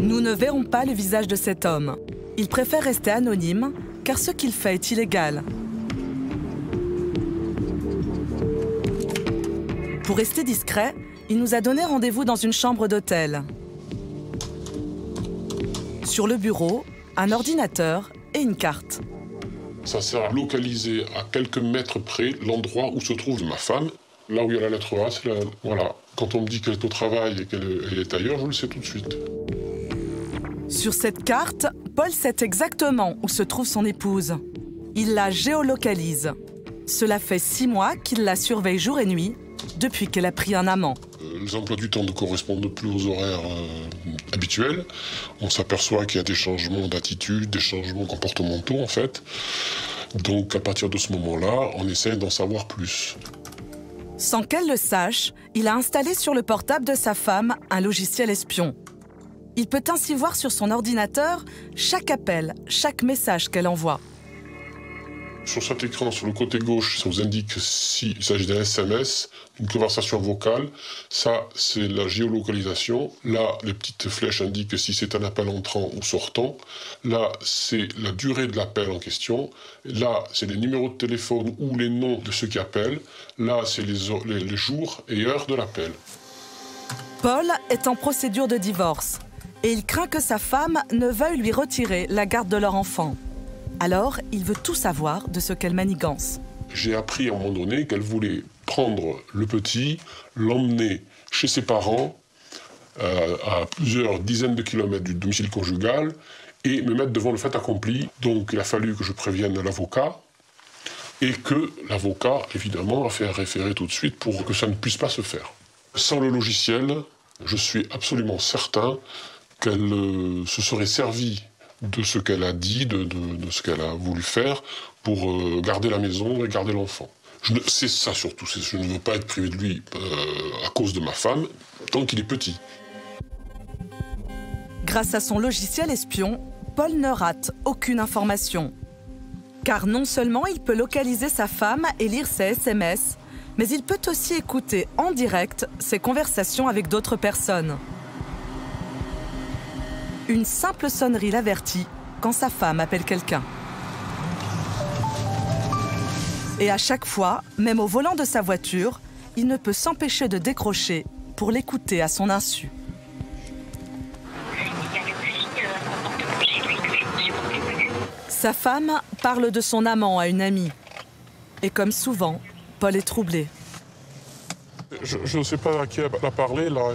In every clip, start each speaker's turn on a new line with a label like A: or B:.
A: Nous ne verrons pas le visage de cet homme. Il préfère rester anonyme, car ce qu'il fait est illégal. Pour rester discret, il nous a donné rendez-vous dans une chambre d'hôtel. Sur le bureau, un ordinateur et une carte.
B: Ça sert à localiser à quelques mètres près l'endroit où se trouve ma femme. Là où il y a la lettre A, c'est la... Voilà. Quand on me dit qu'elle est au travail et qu'elle est ailleurs, je le sais tout de suite.
A: Sur cette carte, Paul sait exactement où se trouve son épouse. Il la géolocalise. Cela fait 6 mois qu'il la surveille jour et nuit, depuis qu'elle a pris un amant.
B: Les emplois du temps ne correspondent plus aux horaires habituels. On s'aperçoit qu'il y a des changements d'attitude, des changements comportementaux en fait. Donc à partir de ce moment-là, on essaie d'en savoir plus.
A: Sans qu'elle le sache, il a installé sur le portable de sa femme un logiciel espion. Il peut ainsi voir sur son ordinateur chaque appel, chaque message qu'elle envoie.
B: Sur cet écran, sur le côté gauche, ça vous indique s'il s'agit d'un SMS, d'une conversation vocale. Ça, c'est la géolocalisation. Là, les petites flèches indiquent si c'est un appel entrant ou sortant. Là, c'est la durée de l'appel en question. Là, c'est les numéros de téléphone ou les noms de ceux qui appellent. Là, c'est les jours et heures de l'appel.
A: Paul est en procédure de divorce et il craint que sa femme ne veuille lui retirer la garde de leur enfant. Alors, il veut tout savoir de ce qu'elle manigance.
B: J'ai appris à un moment donné qu'elle voulait prendre le petit, l'emmener chez ses parents, à plusieurs dizaines de kilomètres du domicile conjugal, et me mettre devant le fait accompli. Donc il a fallu que je prévienne l'avocat, et que l'avocat, évidemment, a fait référer tout de suite pour que ça ne puisse pas se faire. Sans le logiciel, je suis absolument certain qu'elle se serait servie de ce qu'elle a dit, de ce qu'elle a voulu faire pour garder la maison et garder l'enfant. C'est ça surtout, je ne veux pas être privé de lui à cause de ma femme, tant qu'il est petit.
A: Grâce à son logiciel espion, Paul ne rate aucune information. Car non seulement il peut localiser sa femme et lire ses SMS, mais il peut aussi écouter en direct ses conversations avec d'autres personnes. Une simple sonnerie l'avertit quand sa femme appelle quelqu'un. Et à chaque fois, même au volant de sa voiture, il ne peut s'empêcher de décrocher pour l'écouter à son insu. Sa femme parle de son amant à une amie. Et comme souvent, Paul est troublé.
B: Je ne sais pas à qui elle a parlé, là.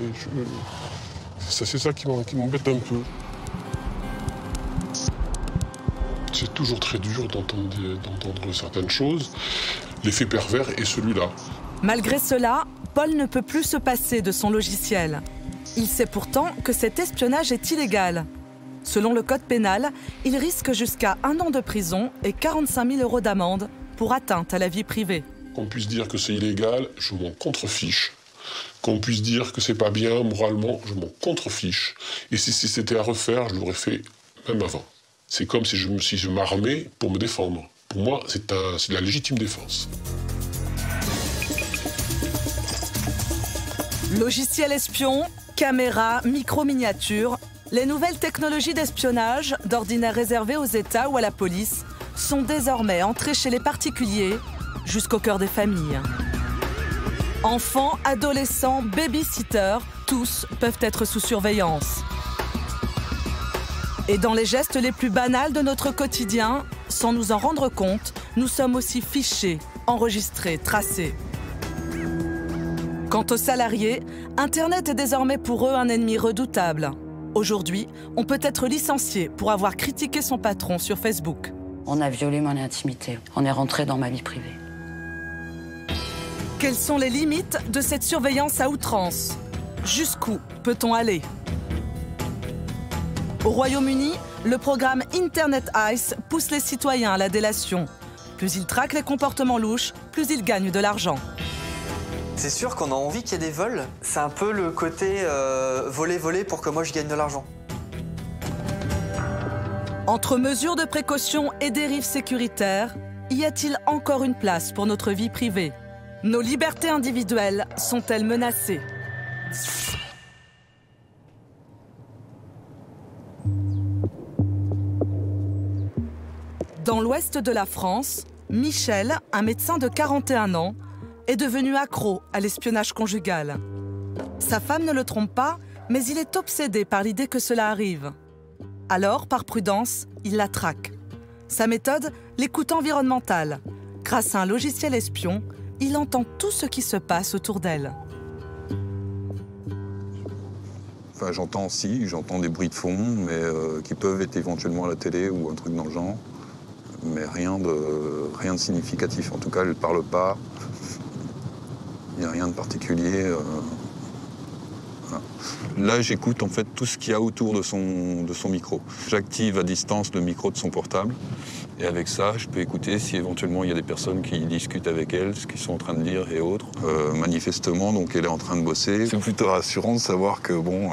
B: C'est ça qui m'embête un peu. C'est toujours très dur d'entendre certaines choses. L'effet pervers est celui-là.
A: Malgré cela, Paul ne peut plus se passer de son logiciel. Il sait pourtant que cet espionnage est illégal. Selon le code pénal, il risque jusqu'à 1 an de prison et 45 000 € d'amende pour atteinte à la vie privée.
B: Qu'on puisse dire que c'est illégal, je m'en contrefiche. Qu'on puisse dire que c'est pas bien moralement, je m'en contrefiche. Et si c'était à refaire, je l'aurais fait même avant. C'est comme si je m'armais pour me défendre. Pour moi, c'est de la légitime défense.
A: Logiciel espion, caméra, micro-miniature, les nouvelles technologies d'espionnage, d'ordinaire réservées aux États ou à la police, sont désormais entrées chez les particuliers jusqu'au cœur des familles. Enfants, adolescents, baby-sitters, tous peuvent être sous surveillance. Et dans les gestes les plus banals de notre quotidien, sans nous en rendre compte, nous sommes aussi fichés, enregistrés, tracés. Quant aux salariés, Internet est désormais pour eux un ennemi redoutable. Aujourd'hui, on peut être licencié pour avoir critiqué son patron sur Facebook.
C: On a violé mon intimité. On est rentré dans ma vie privée.
A: Quelles sont les limites de cette surveillance à outrance? Jusqu'où peut-on aller? Au Royaume-Uni, le programme Internet Eyes pousse les citoyens à la délation. Plus ils traquent les comportements louches, plus ils gagnent de l'argent.
D: C'est sûr qu'on a envie qu'il y ait des vols. C'est un peu le côté voler pour que moi je gagne de l'argent.
A: Entre mesures de précaution et dérives sécuritaires, y a-t-il encore une place pour notre vie privée? Nos libertés individuelles sont-elles menacées? Dans l'ouest de la France, Michel, un médecin de 41 ans, est devenu accro à l'espionnage conjugal. Sa femme ne le trompe pas, mais il est obsédé par l'idée que cela arrive. Alors, par prudence, il la traque. Sa méthode, l'écoute environnementale. Grâce à un logiciel espion, il entend tout ce qui se passe autour d'elle.
E: Enfin, j'entends des bruits de fond, mais qui peuvent être éventuellement à la télé ou un truc dans le genre. Mais rien de significatif. En tout cas, elle ne parle pas. Il n'y a rien de particulier. Voilà. Là, j'écoute en fait tout ce qu'il y a autour de son micro. J'active à distance le micro de son portable. Et avec ça, je peux écouter si éventuellement il y a des personnes qui discutent avec elle, ce qu'ils sont en train de dire et autres. Manifestement, donc elle est en train de bosser. C'est plutôt rassurant de savoir que bon,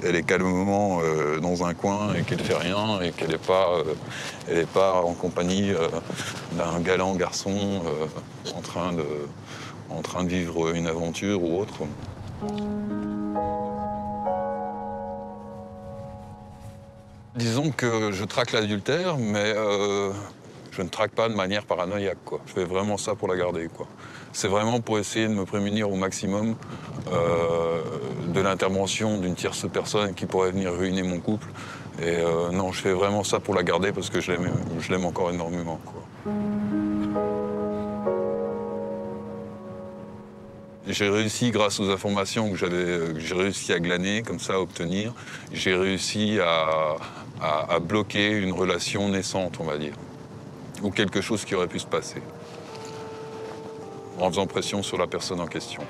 E: elle est calmement dans un coin et qu'elle fait rien et qu'elle n'est pas en compagnie d'un galant garçon en train de vivre une aventure ou autre. Disons que je traque l'adultère, mais je ne traque pas de manière paranoïaque, quoi. Je fais vraiment ça pour la garder, quoi. C'est vraiment pour essayer de me prémunir au maximum de l'intervention d'une tierce personne qui pourrait venir ruiner mon couple. Et non, je fais vraiment ça pour la garder parce que je l'aime encore énormément, quoi. J'ai réussi, grâce aux informations que j'ai réussi à glaner, comme ça, à obtenir, j'ai réussi à bloquer une relation naissante, on va dire, ou quelque chose qui aurait pu se passer, en faisant pression sur la personne en question,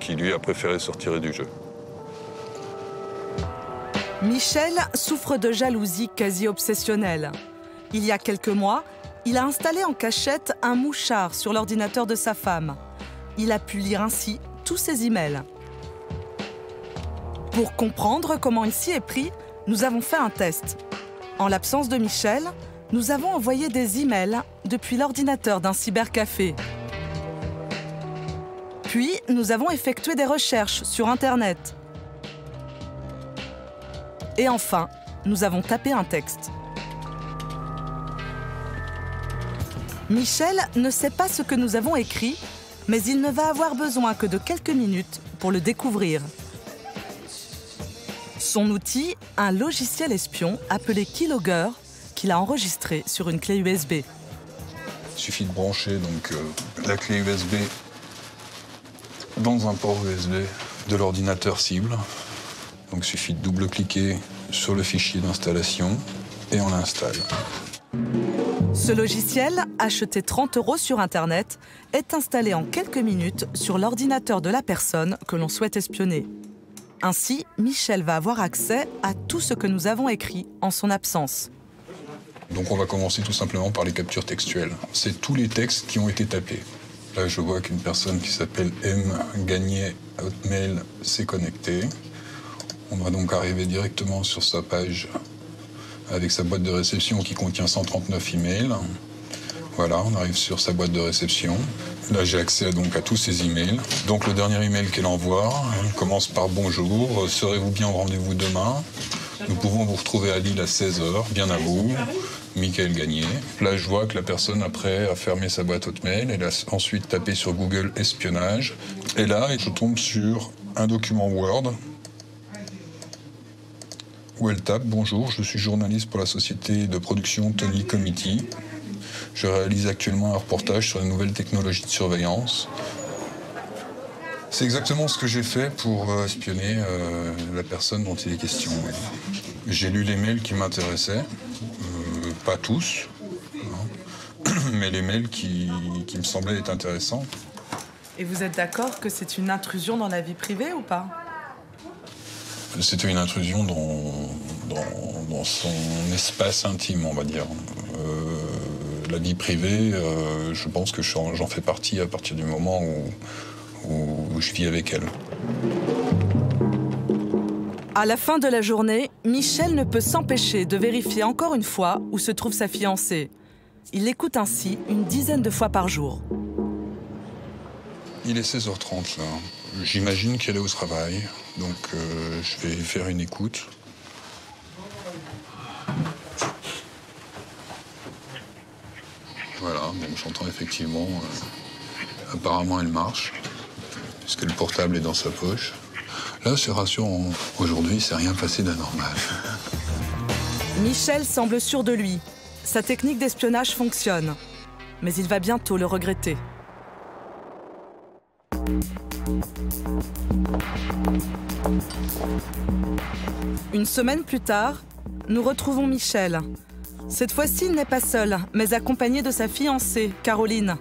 E: qui lui a préféré se retirer du jeu.
A: Michel souffre de jalousie quasi obsessionnelle. Il y a quelques mois, il a installé en cachette un mouchard sur l'ordinateur de sa femme. Il a pu lire ainsi tous ses emails. Pour comprendre comment il s'y est pris, nous avons fait un test. En l'absence de Michel, nous avons envoyé des emails depuis l'ordinateur d'un cybercafé. Puis, nous avons effectué des recherches sur Internet. Et enfin, nous avons tapé un texte. Michel ne sait pas ce que nous avons écrit, mais il ne va avoir besoin que de quelques minutes pour le découvrir. Son outil, un logiciel espion appelé Keylogger, qu'il a enregistré sur une clé USB.
E: Il suffit de brancher donc, la clé USB dans un port USB de l'ordinateur cible. Donc il suffit de double-cliquer sur le fichier d'installation et on l'installe.
A: Ce logiciel, acheté 30 € sur Internet, est installé en quelques minutes sur l'ordinateur de la personne que l'on souhaite espionner. Ainsi, Michel va avoir accès à tout ce que nous avons écrit en son absence.
E: Donc on va commencer tout simplement par les captures textuelles. C'est tous les textes qui ont été tapés. Là, je vois qu'une personne qui s'appelle M. Gagné Hotmail s'est connectée. On va donc arriver directement sur sa page avec sa boîte de réception qui contient 139 emails. Voilà, on arrive sur sa boîte de réception. Là, j'ai accès donc à tous ses emails. Donc le dernier email qu'elle envoie commence par « Bonjour, serez-vous bien au rendez-vous demain ? Nous pouvons vous retrouver à Lille à 16h, bien à vous. Michael Gagné ». Là, je vois que la personne, après, a fermé sa boîte Hotmail. Elle a ensuite tapé sur Google « Espionnage ». Et là, je tombe sur un document Word où elle tape « Bonjour, je suis journaliste pour la société de production Tony Committee. Je réalise actuellement un reportage sur les nouvelles technologies de surveillance. » C'est exactement ce que j'ai fait pour espionner la personne dont il est question. J'ai lu les mails qui m'intéressaient, pas tous, hein, mais les mails qui me semblaient être intéressants.
A: Et vous êtes d'accord que c'est une intrusion dans la vie privée ou pas ?
E: C'était une intrusion dans son espace intime, on va dire. La vie privée, je pense que j'en fais partie à partir du moment où je vis avec elle.
A: À la fin de la journée, Michel ne peut s'empêcher de vérifier encore une fois où se trouve sa fiancée. Il l'écoute ainsi une dizaine de fois par jour.
E: Il est 16h30 là. J'imagine qu'elle est au travail, donc je vais faire une écoute. Voilà, donc j'entends effectivement, apparemment elle marche, puisque le portable est dans sa poche. Là, c'est rassurant. Aujourd'hui, c'est rien passé d'anormal.
A: Michel semble sûr de lui. Sa technique d'espionnage fonctionne. Mais il va bientôt le regretter. Une semaine plus tard, nous retrouvons Michel. Cette fois-ci, il n'est pas seul, mais accompagné de sa fiancée, Caroline.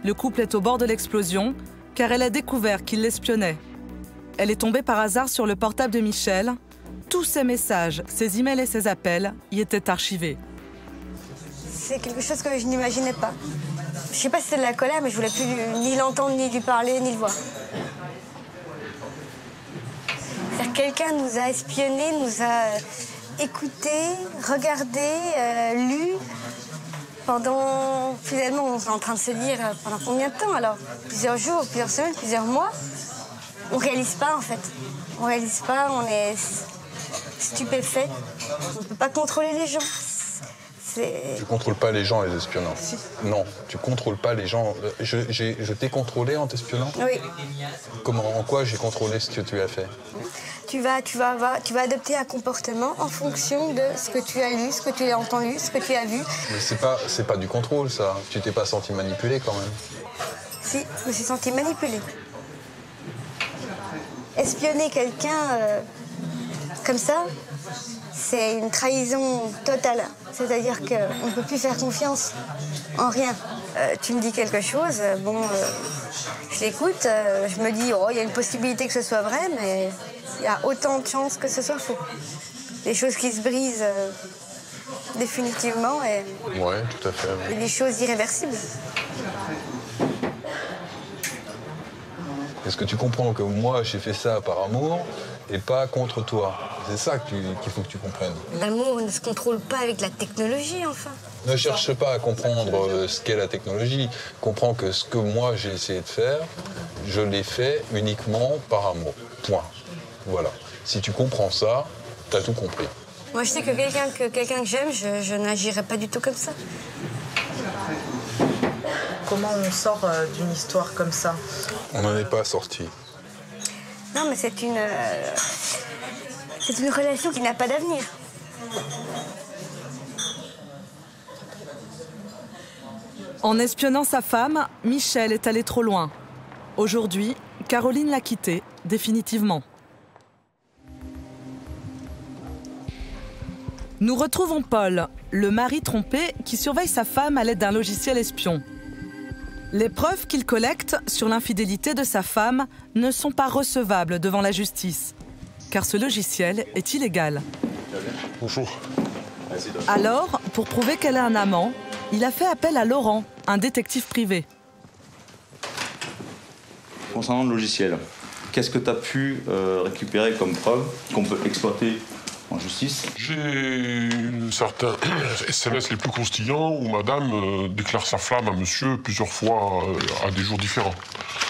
A: Le couple est au bord de l'explosion, car elle a découvert qu'il l'espionnait. Elle est tombée par hasard sur le portable de Michel. Tous ses messages, ses emails et ses appels y étaient archivés.
F: C'est quelque chose que je n'imaginais pas. Je sais pas si c'est de la colère, mais je voulais plus ni l'entendre, ni lui parler, ni le voir. C'est-à-dire quelqu'un nous a espionnés, nous a écoutés, regardés, lus. Pendant, finalement, on est en train de se dire pendant combien de temps alors? Plusieurs jours, plusieurs semaines, plusieurs mois. On réalise pas en fait. On réalise pas, on est stupéfait. On ne peut pas contrôler les gens.
E: Tu contrôles pas les gens en les espionnant?
F: Si.
E: Non, tu contrôles pas les gens. Je t'ai contrôlé en t'espionnant?
F: Oui.
E: Comment, en quoi j'ai contrôlé ce que tu as fait?
F: Tu vas adopter un comportement en fonction de ce que tu as lu, ce que tu as entendu, ce que tu as vu.
E: Mais c'est pas du contrôle, ça. Tu t'es pas senti manipulé quand même?
F: Si, je me suis sentie manipulée. Espionner quelqu'un comme ça, c'est une trahison totale. C'est-à-dire qu'on ne peut plus faire confiance en rien. Tu me dis quelque chose, je l'écoute, je me dis, oh, il y a une possibilité que ce soit vrai, mais il y a autant de chances que ce soit faux. Des choses qui se brisent définitivement et
E: ouais, tout à fait.
F: Et des choses irréversibles.
E: Est-ce que tu comprends que moi, j'ai fait ça par amour et pas contre toi? C'est ça qu'il faut que tu comprennes.
F: L'amour ne se contrôle pas avec la technologie, enfin.
E: Ne cherche pas à comprendre ce qu'est la technologie. Comprends que ce que moi, j'ai essayé de faire, je l'ai fait uniquement par amour. Point. Voilà. Si tu comprends ça, t'as tout compris.
F: Moi, je sais que quelqu'un que j'aime, je n'agirais pas du tout comme ça.
A: Comment on sort d'une histoire comme ça?
E: On n'en est pas sorti.
F: Non, mais c'est une relation qui n'a pas d'avenir.
A: En espionnant sa femme, Michel est allé trop loin. Aujourd'hui, Caroline l'a quitté, définitivement. Nous retrouvons Paul, le mari trompé qui surveille sa femme à l'aide d'un logiciel espion. Les preuves qu'il collecte sur l'infidélité de sa femme ne sont pas recevables devant la justice, car ce logiciel est illégal.
B: Bonjour.
A: Alors, pour prouver qu'elle a un amant, il a fait appel à Laurent, un détective privé.
G: Concernant le logiciel, qu'est-ce que tu as pu récupérer comme preuve qu'on peut exploiter en justice?
B: J'ai certains SMS les plus croustillants où madame déclare sa flamme à monsieur plusieurs fois à des jours différents.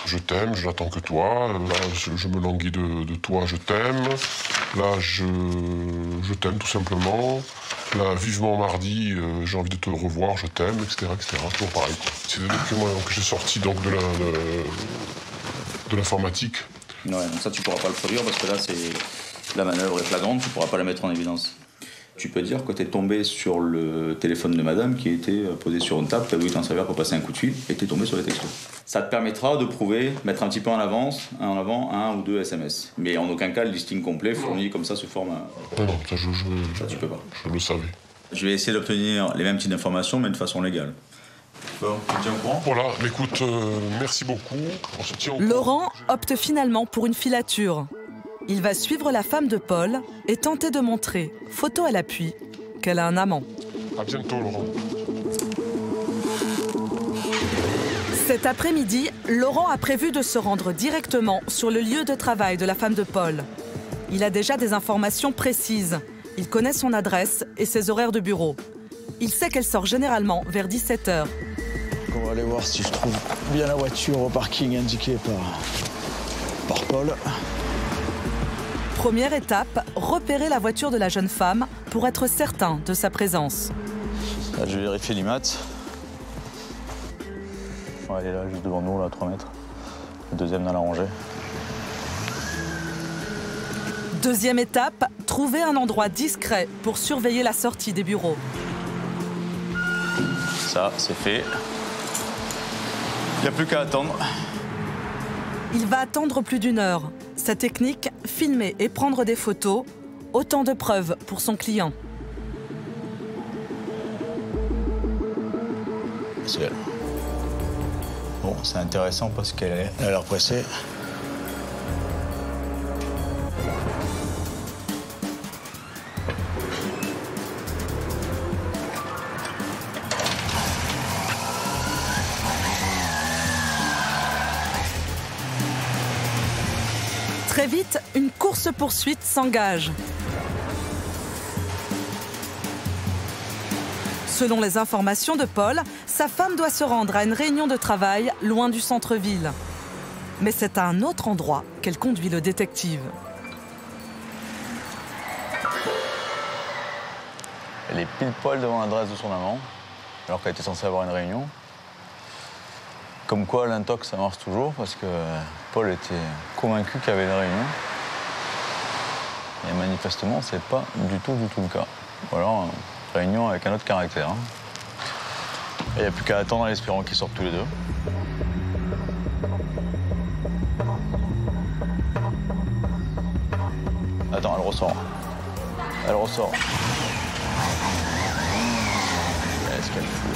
B: Je t'aime, je n'attends que toi. Là, je me languis de toi, je t'aime. Là, je t'aime tout simplement. Là, vivement mardi, j'ai envie de te revoir, je t'aime, etc., etc. Toujours pareil. C'est des documents que j'ai sortis donc de l'informatique.
G: Ouais, donc ça, tu pourras pas le produire parce que là, c'est... La manœuvre est flagrante, tu ne pourras pas la mettre en évidence. Tu peux dire que tu es tombé sur le téléphone de madame qui était posé sur une table, tu as voulu t'en servir pour passer un coup de fil et tu es tombé sur les textos. Ça te permettra de prouver, mettre un petit peu en avant un ou deux SMS. Mais en aucun cas le listing complet fourni comme ça sous forme...
B: Non, ça,
G: ça tu peux pas.
B: Je le savais.
G: Je vais essayer d'obtenir les mêmes types d'informations mais de façon légale. Bon, tu te tiens au courant ?
B: Voilà, écoute, merci beaucoup. On se tient au courant.
A: Laurent opte finalement pour une filature. Il va suivre la femme de Paul et tenter de montrer, photo à l'appui, qu'elle a un amant.
B: À bientôt, Laurent.
A: Cet après-midi, Laurent a prévu de se rendre directement sur le lieu de travail de la femme de Paul. Il a déjà des informations précises. Il connaît son adresse et ses horaires de bureau. Il sait qu'elle sort généralement vers 17h.
H: On va aller voir si je trouve bien la voiture au parking indiqué par Paul.
A: Première étape, repérer la voiture de la jeune femme pour être certain de sa présence.
I: Là, je vais vérifier l'IMAT.
G: Ouais, elle est là, juste devant nous, là, à 3 mètres. Le deuxième dans la rangée.
A: Deuxième étape, trouver un endroit discret pour surveiller la sortie des bureaux.
G: Ça, c'est fait. Il n'y a plus qu'à attendre.
A: Il va attendre plus d'1 heure. Sa technique, filmer et prendre des photos, autant de preuves pour son client.
G: C'est elle. Bon, c'est intéressant parce qu'elle a l'air pressée.
A: Très vite, une course-poursuite s'engage. Selon les informations de Paul, sa femme doit se rendre à une réunion de travail loin du centre-ville. Mais c'est à un autre endroit qu'elle conduit le détective.
G: Elle est pile poil devant l'adresse de son amant, alors qu'elle était censée avoir une réunion. Comme quoi, l'intox, ça marche toujours, parce que Paul était convaincu qu'il y avait une réunion. Et manifestement, c'est pas du tout le cas. Ou alors, réunion avec un autre caractère. Il n'y a plus qu'à attendre en espérant qu'ils sortent tous les deux. Attends, elle ressort. Elle ressort. Qu'est-ce qu'elle fout?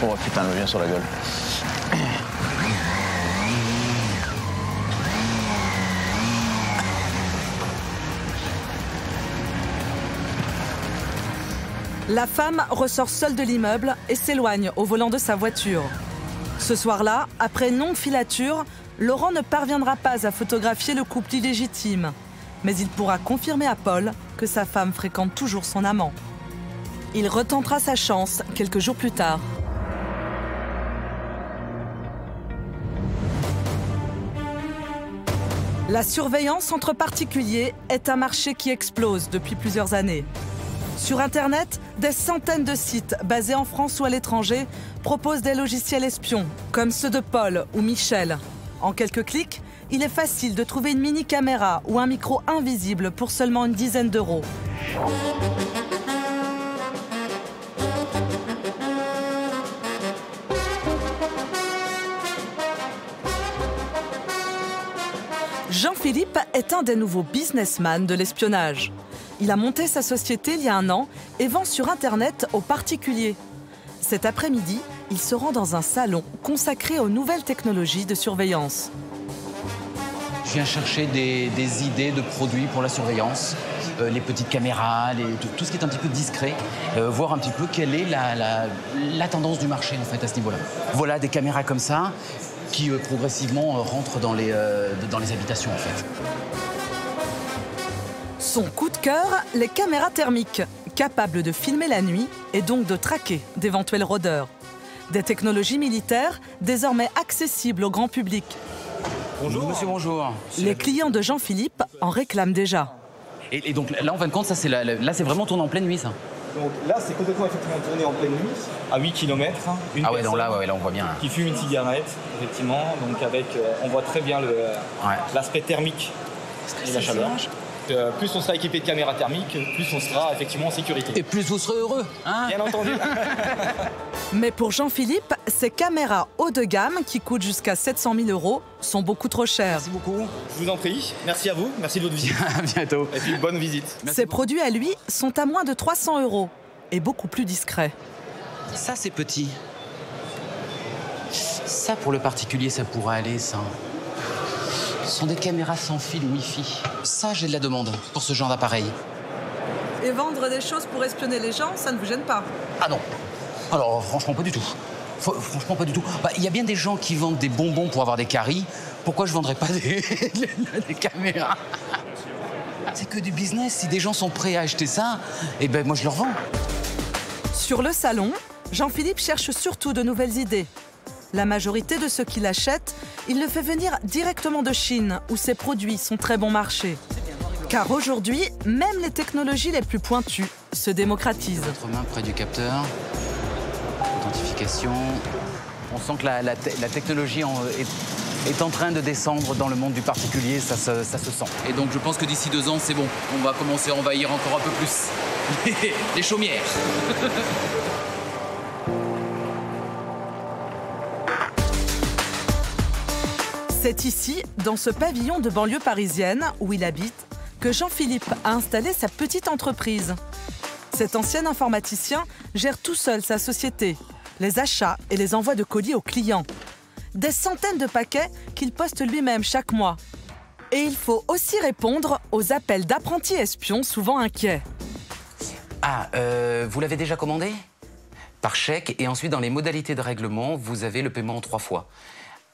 G: Oh putain, elle me vient sur la gueule.
A: La femme ressort seule de l'immeuble et s'éloigne au volant de sa voiture. Ce soir-là, après une longue filature, Laurent ne parviendra pas à photographier le couple illégitime. Mais il pourra confirmer à Paul que sa femme fréquente toujours son amant. Il retentera sa chance quelques jours plus tard. La surveillance entre particuliers est un marché qui explose depuis plusieurs années. Sur Internet, des centaines de sites basés en France ou à l'étranger proposent des logiciels espions, comme ceux de Paul ou Michel. En quelques clics, il est facile de trouver une mini-caméra ou un micro invisible pour seulement une dizaine d'euros. Jean-Philippe est un des nouveaux businessmen de l'espionnage. Il a monté sa société il y a 1 an et vend sur Internet aux particuliers. Cet après-midi, il se rend dans un salon consacré aux nouvelles technologies de surveillance.
I: Je viens chercher des idées de produits pour la surveillance, les petites caméras, tout ce qui est un petit peu discret, voir un petit peu quelle est la tendance du marché en fait à ce niveau-là. Voilà des caméras comme ça qui progressivement rentrent dans les habitations en fait.
A: Son coup de cœur, les caméras thermiques, capables de filmer la nuit et donc de traquer d'éventuels rôdeurs. Des technologies militaires désormais accessibles au grand public.
I: Bonjour. Monsieur, bonjour.
A: Les clients de Jean-Philippe en réclament déjà.
I: Et donc là, en fin de compte, ça, c'est vraiment tourné en pleine nuit, ça?
J: Donc là, c'est complètement effectivement tourné en pleine nuit, à 8 km.
I: Ah ouais, donc là, on voit bien.
J: Qui fume une cigarette, effectivement. Donc avec, on voit très bien l'aspect thermique et la chaleur. Plus on sera équipé de caméras thermiques, plus on sera effectivement en sécurité.
I: Et plus vous serez heureux, hein?
J: Bien entendu.
A: Mais pour Jean-Philippe, ces caméras haut de gamme, qui coûtent jusqu'à 700 000 € sont beaucoup trop chères.
J: Merci beaucoup. Je vous en prie. Merci à vous. Merci de votre visite.
I: À bientôt.
J: Et puis bonne visite.
A: Ces produits à lui sont à moins de 300 € et beaucoup plus discrets.
I: Ça, c'est petit. Ça, pour le particulier, ça pourrait aller, ça. Ce sont des caméras sans fil Wi-Fi. Ça, j'ai de la demande pour ce genre d'appareil.
A: Et vendre des choses pour espionner les gens, ça ne vous gêne pas?
I: Ah non. Alors, franchement, pas du tout. Franchement, pas du tout. Il y a bien des gens qui vendent des bonbons pour avoir des caries. Pourquoi je vendrais pas des caméras? C'est que du business. Si des gens sont prêts à acheter ça, eh ben moi, je leur vends.
A: Sur le salon, Jean-Philippe cherche surtout de nouvelles idées. La majorité de ceux qui l'achètent, il le fait venir directement de Chine, où ses produits sont très bon marché. Car aujourd'hui, même les technologies les plus pointues se démocratise.
I: Votre main près du capteur. Authentification. On sent que la technologie est en train de descendre dans le monde du particulier, ça se sent. Et donc je pense que d'ici 2 ans, c'est bon. On va commencer à envahir encore un peu plus les chaumières.
A: C'est ici, dans ce pavillon de banlieue parisienne où il habite, que Jean-Philippe a installé sa petite entreprise. Cet ancien informaticien gère tout seul sa société, les achats et les envois de colis aux clients. Des centaines de paquets qu'il poste lui-même chaque mois. Et il faut aussi répondre aux appels d'apprentis espions souvent inquiets.
I: Ah, vous l'avez déjà commandé? Par chèque, et ensuite dans les modalités de règlement, vous avez le paiement en 3 fois.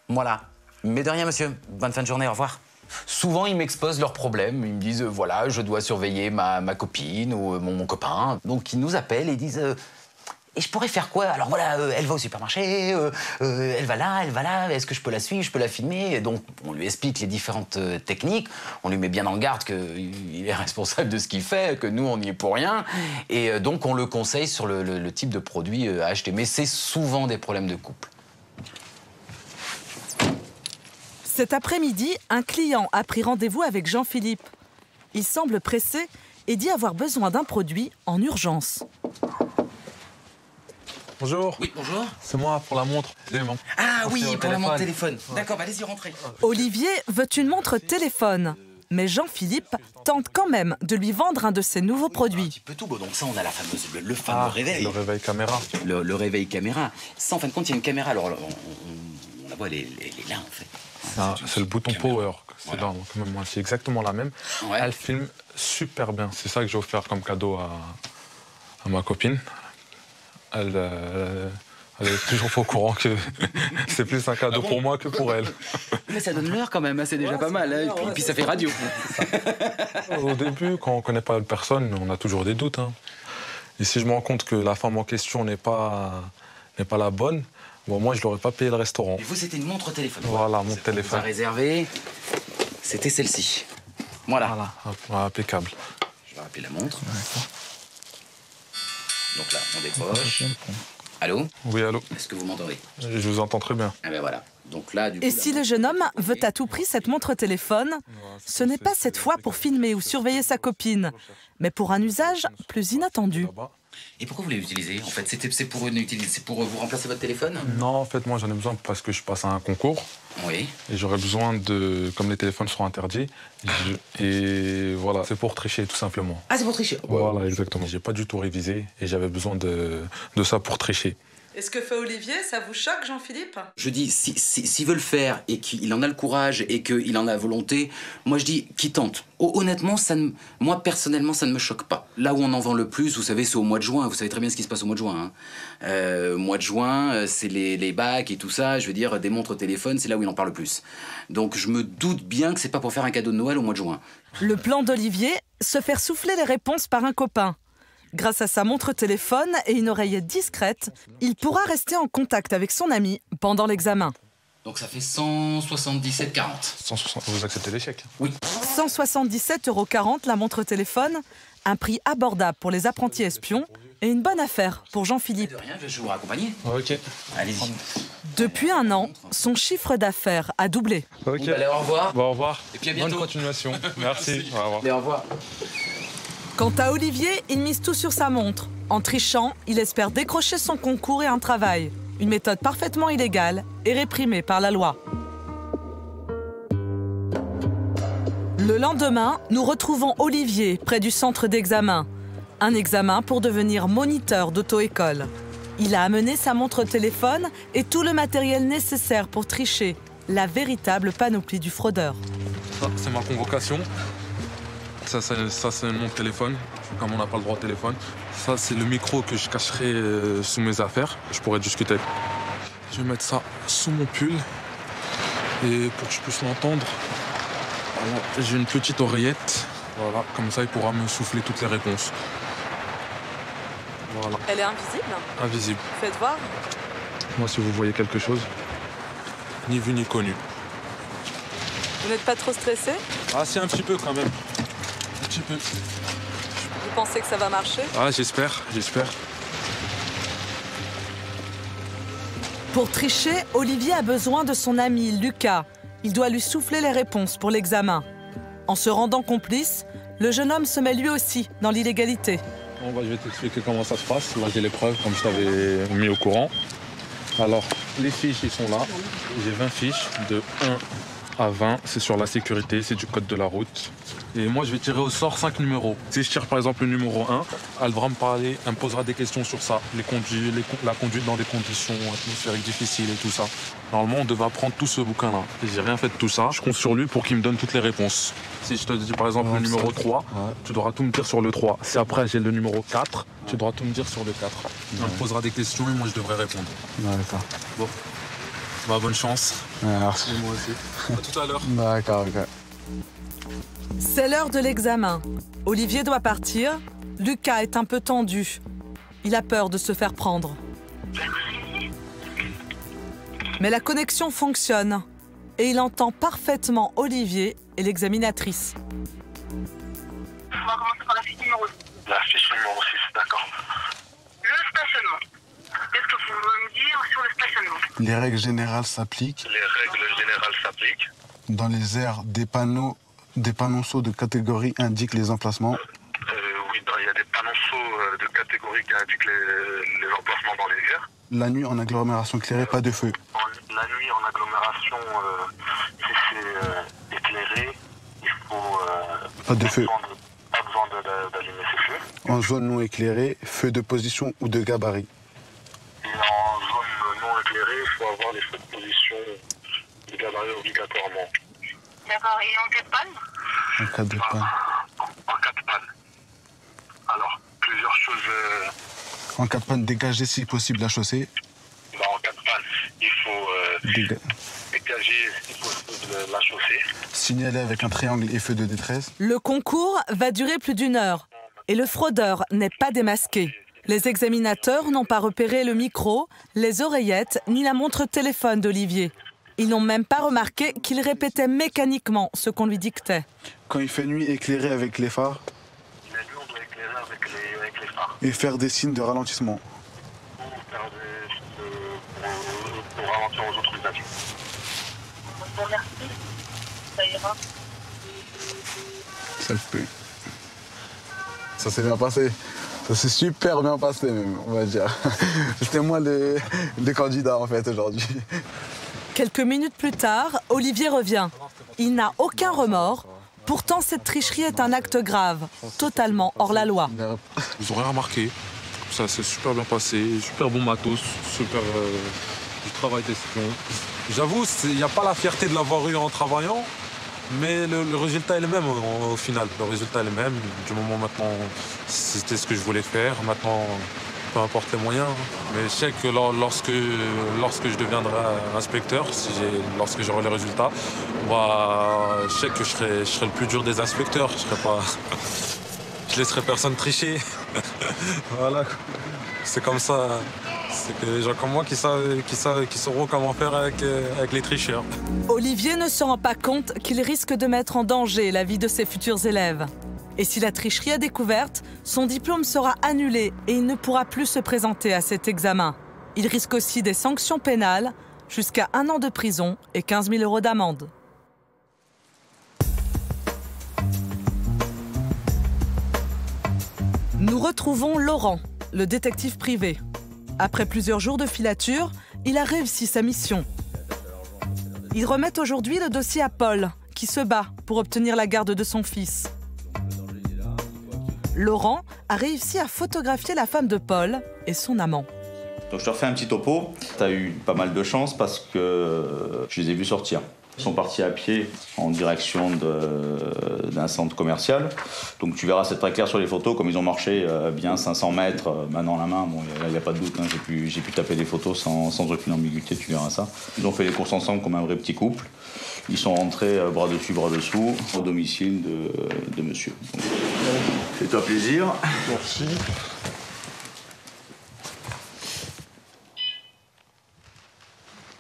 I: Voilà. Mais de rien, monsieur. Bonne fin de journée, au revoir. Souvent, ils m'exposent leurs problèmes. Ils me disent, voilà, je dois surveiller ma copine ou mon copain. Donc, ils nous appellent et disent, et je pourrais faire quoi? Alors voilà, elle va au supermarché, elle va là, est-ce que je peux la suivre, je peux la filmer? Et donc, on lui explique les différentes techniques. On lui met bien en garde qu'il est responsable de ce qu'il fait, que nous, on n'y est pour rien. Et donc, on le conseille sur le type de produit à acheter. Mais c'est souvent des problèmes de couple.
A: Cet après-midi, un client a pris rendez-vous avec Jean-Philippe. Il semble pressé et dit avoir besoin d'un produit en urgence.
K: Bonjour.
I: Oui, bonjour.
K: C'est moi pour la montre.
I: Ah oui, pour la montre téléphone. D'accord, allez-y, rentrez.
A: Olivier veut une montre téléphone. Mais Jean-Philippe tente quand même de lui vendre un de ses nouveaux produits.
I: Un petit peu tout. Bon, donc ça, on a la fameuse, le fameux réveil.
K: Le réveil caméra.
I: Le réveil caméra. Ça, en fin de compte, il y a une caméra. Alors, on la voit, elle est là, en fait.
K: C'est le bouton power. C'est exactement la même.
I: Ouais.
K: Elle filme super bien. C'est ça que j'ai offert comme cadeau à ma copine. Elle est toujours pas au courant que c'est plus un cadeau pour moi que pour elle.
I: Mais ça donne l'heure quand même, c'est déjà pas mal. Hein. Et puis ça fait radio.
K: Au début, quand on connaît pas la personne, on a toujours des doutes. Hein. Et si je me rends compte que la femme en question n'est pas la bonne, bon, moi, je l'aurais pas payé le restaurant.
I: Et vous, c'était une montre téléphone.
K: Voilà, mon téléphone.
I: On a réservé. C'était celle-ci. Voilà.
K: Voilà, impeccable.
I: Je vais rappeler la montre. Donc là, on décroche. Allô?
K: Oui, allô.
I: Est-ce que vous m'entendez?
K: Je vous entends très bien.
I: Ah ben voilà. Donc là, du coup,
A: et si le jeune homme veut à tout prix cette montre téléphone, ce n'est pas cette fois pour filmer ou surveiller sa copine, mais pour un usage plus inattendu.
I: Et pourquoi vous l'utilisez? En fait, c'est pour vous remplacer votre téléphone?
K: Non, en fait, moi, j'en ai besoin parce que je passe à un concours.
I: Oui.
K: Et j'aurais besoin de... Comme les téléphones seront interdits, et voilà, c'est pour tricher, tout simplement.
I: Ah, c'est pour tricher?
K: Voilà, exactement. J'ai pas du tout révisé et j'avais besoin de ça pour tricher.
A: Et ce que fait Olivier, ça vous choque, Jean-Philippe?
I: Je dis, s'il veut le faire et qu'il en a le courage et qu'il en a la volonté, moi je dis qu'il tente. Honnêtement, moi personnellement, ça ne me choque pas. Là où on en vend le plus, vous savez, c'est au mois de juin. Vous savez très bien ce qui se passe au mois de juin. Hein. Mois de juin, c'est les bacs et tout ça. Je veux dire, des montres téléphones, c'est là où il en parle le plus. Donc je me doute bien que c'est pas pour faire un cadeau de Noël au mois de juin.
A: Le plan d'Olivier, se faire souffler les réponses par un copain. Grâce à sa montre téléphone et une oreillette discrète, il pourra rester en contact avec son ami pendant l'examen.
I: Donc ça fait 177,40.
K: 160, vous acceptez l'échec?
I: Oui.
A: 177,40 € la montre téléphone, un prix abordable pour les apprentis espions et une bonne affaire pour Jean-Philippe.
I: De rien, je vais vous raccompagner.
K: Ok.
I: Allez-y.
A: Depuis 1 an, son chiffre d'affaires a doublé.
K: Ok.
I: Bon, allez, au revoir.
K: Bon, au revoir.
I: Et puis à bientôt.
K: Bonne continuation. Merci. Au revoir.
I: Allez, au revoir.
A: Quant à Olivier, il mise tout sur sa montre. En trichant, il espère décrocher son concours et un travail. Une méthode parfaitement illégale et réprimée par la loi. Le lendemain, nous retrouvons Olivier près du centre d'examen. Un examen pour devenir moniteur d'auto-école. Il a amené sa montre téléphone et tout le matériel nécessaire pour tricher. La véritable panoplie du fraudeur.
K: Ça, c'est ma convocation. Ça, c'est mon téléphone, comme on n'a pas le droit au téléphone. Ça, c'est le micro que je cacherai sous mes affaires. Je pourrais discuter. Je vais mettre ça sous mon pull. Et pour que je puisse l'entendre, voilà, j'ai une petite oreillette. Voilà, comme ça, il pourra me souffler toutes les réponses. Voilà.
A: Elle est invisible?
K: Invisible.
A: Faites voir.
K: Moi, si vous voyez quelque chose, ni vu ni connu.
A: Vous n'êtes pas trop stressé?
K: Ah, c'est un petit peu quand même. Un petit peu.
A: pensez que ça va marcher?
K: Ah, j'espère.
A: Pour tricher, Olivier a besoin de son ami Lucas. Il doit lui souffler les réponses pour l'examen. En se rendant complice, le jeune homme se met lui aussi dans l'illégalité.
K: Bon, bah, je vais t'expliquer comment ça se passe. Là, j'ai les preuves, comme je t'avais mis au courant. Alors, les fiches, ils sont là. J'ai 20 fiches, de 1 à 20. C'est sur la sécurité, c'est du code de la route. Et moi, je vais tirer au sort 5 numéros. Si je tire, par exemple, le numéro 1, elle devra me parler, elle me posera des questions sur ça. La conduite dans des conditions atmosphériques difficiles et tout ça. Normalement, on devait apprendre tout ce bouquin-là. Et j'ai rien fait de tout ça. Je compte sur lui pour qu'il me donne toutes les réponses. Si je te dis, par exemple, le numéro 3, tu devras tout me dire sur le 3. Si après, j'ai le numéro 4, tu devras tout me dire sur le 4. Elle me posera des questions et moi, je devrais répondre.
L: D'accord.
K: Bon. Bah, bonne chance.
L: Merci.
K: Et moi aussi. À tout à l'heure.
L: D'accord, ok.
A: C'est l'heure de l'examen. Olivier doit partir. Lucas est un peu tendu. Il a peur de se faire prendre. Mais la connexion fonctionne et il entend parfaitement Olivier et l'examinatrice.
M: On va commencer par la fiche numéro 6. La fiche numéro 6, d'accord. Le stationnement. Qu'est-ce que vous pouvez me dire sur le stationnement?
L: Les règles générales s'appliquent.
M: Les règles générales s'appliquent.
L: Dans les aires, des panneaux de catégorie indiquent les emplacements.
M: Oui, il y a des panneaux de catégorie qui indiquent les emplacements dans les aires.
L: La nuit en agglomération éclairée, pas de feu.
M: La nuit en agglomération, si c'est éclairé, il faut...
L: pas de feu.
M: Pas besoin d'allumer ces feux.
L: En zone non éclairée, feu de position ou de gabarit.
M: Et en zone non éclairée, il faut avoir les feux de position de gabarit obligatoirement. D'accord, et en cas de panne?
L: En cas de panne.
M: En cas de panne. Alors, plusieurs choses...
L: En cas de panne, dégager si possible la chaussée.
M: En cas de panne, il faut dégager si possible la chaussée.
L: Signaler avec un triangle et feu de détresse.
A: Le concours va durer plus d'1 heure et le fraudeur n'est pas démasqué. Les examinateurs n'ont pas repéré le micro, les oreillettes ni la montre téléphone d'Olivier. Ils n'ont même pas remarqué qu'il répétait mécaniquement ce qu'on lui dictait.
L: Quand il fait nuit, éclairer avec les phares.
M: La nuit, on doit éclairer avec les phares.
L: Et faire des signes de ralentissement.
M: Pour ralentir aux autres usages. Bon, merci. Ça ira.
L: Ça le peut. Ça s'est bien passé. Ça s'est super bien passé même, on va dire. C'était moi le candidat en fait aujourd'hui.
A: Quelques minutes plus tard, Olivier revient. Il n'a aucun remords. Pourtant, cette tricherie est un acte grave, totalement hors la loi.
K: Vous aurez remarqué, ça s'est super bien passé, super bon matos, super du travail d'espion. J'avoue, il n'y a pas la fierté de l'avoir eu en travaillant, mais le résultat est le même au final. Le résultat est le même. Du moment maintenant, c'était ce que je voulais faire. Maintenant, peu importe les moyens. Mais je sais que lorsque je deviendrai inspecteur, lorsque j'aurai les résultats, bah, je sais que je serai le plus dur des inspecteurs. Je laisserai personne tricher. Voilà. C'est comme ça. C'est que les gens comme moi qui sauront comment faire avec les tricheurs.
A: Olivier ne se rend pas compte qu'il risque de mettre en danger la vie de ses futurs élèves. Et si la tricherie est découverte, son diplôme sera annulé et il ne pourra plus se présenter à cet examen. Il risque aussi des sanctions pénales, jusqu'à 1 an de prison et 15 000 € d'amende. Nous retrouvons Laurent, le détective privé. Après plusieurs jours de filature, il a réussi sa mission. Il remet aujourd'hui le dossier à Paul, qui se bat pour obtenir la garde de son fils. Laurent a réussi à photographier la femme de Paul et son amant.
G: Donc je te refais un petit topo. Tu as eu pas mal de chance parce que je les ai vus sortir. Ils sont partis à pied en direction d'un centre commercial. Donc tu verras, c'est très clair sur les photos, comme ils ont marché bien 500 mètres, main dans la main. Bon, il n'y a pas de doute, hein, j'ai pu taper des photos sans aucune ambiguïté, tu verras ça. Ils ont fait les courses ensemble comme un vrai petit couple. Ils sont rentrés bras dessus, bras dessous, au domicile de monsieur. Fais-toi plaisir.
B: Merci.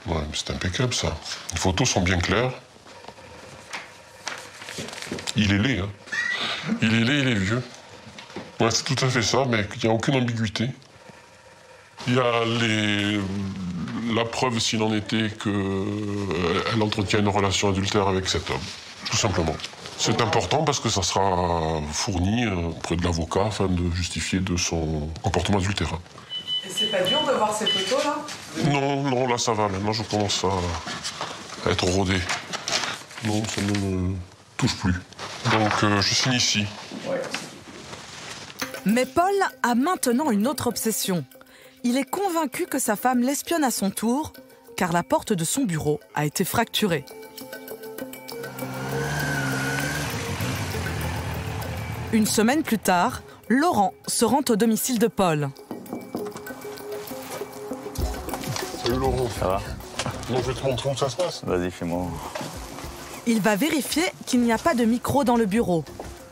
B: Ouais, c'est impeccable ça. Les photos sont bien claires. Il est laid, hein. Il est laid, il est vieux. Ouais, c'est tout à fait ça, mais il n'y a aucune ambiguïté. Il y a la preuve, s'il en était, qu'elle entretient une relation adultère avec cet homme, tout simplement. C'est important parce que ça sera fourni auprès de l'avocat afin de justifier de son comportement adultérin.
A: Et c'est pas dur de voir ces photos là?
B: Non, là ça va. Maintenant je commence à être rodé. Non, ça ne me touche plus. Donc je signe ici.
A: Mais Paul a maintenant une autre obsession. Il est convaincu que sa femme l'espionne à son tour, car la porte de son bureau a été fracturée. Une semaine plus tard, Laurent se rend au domicile de Paul.
B: Salut Laurent.
G: Ça va?
B: Non, je vais te montrer où ça se passe.
G: Vas-y, fais-moi.
A: Il va vérifier qu'il n'y a pas de micro dans le bureau.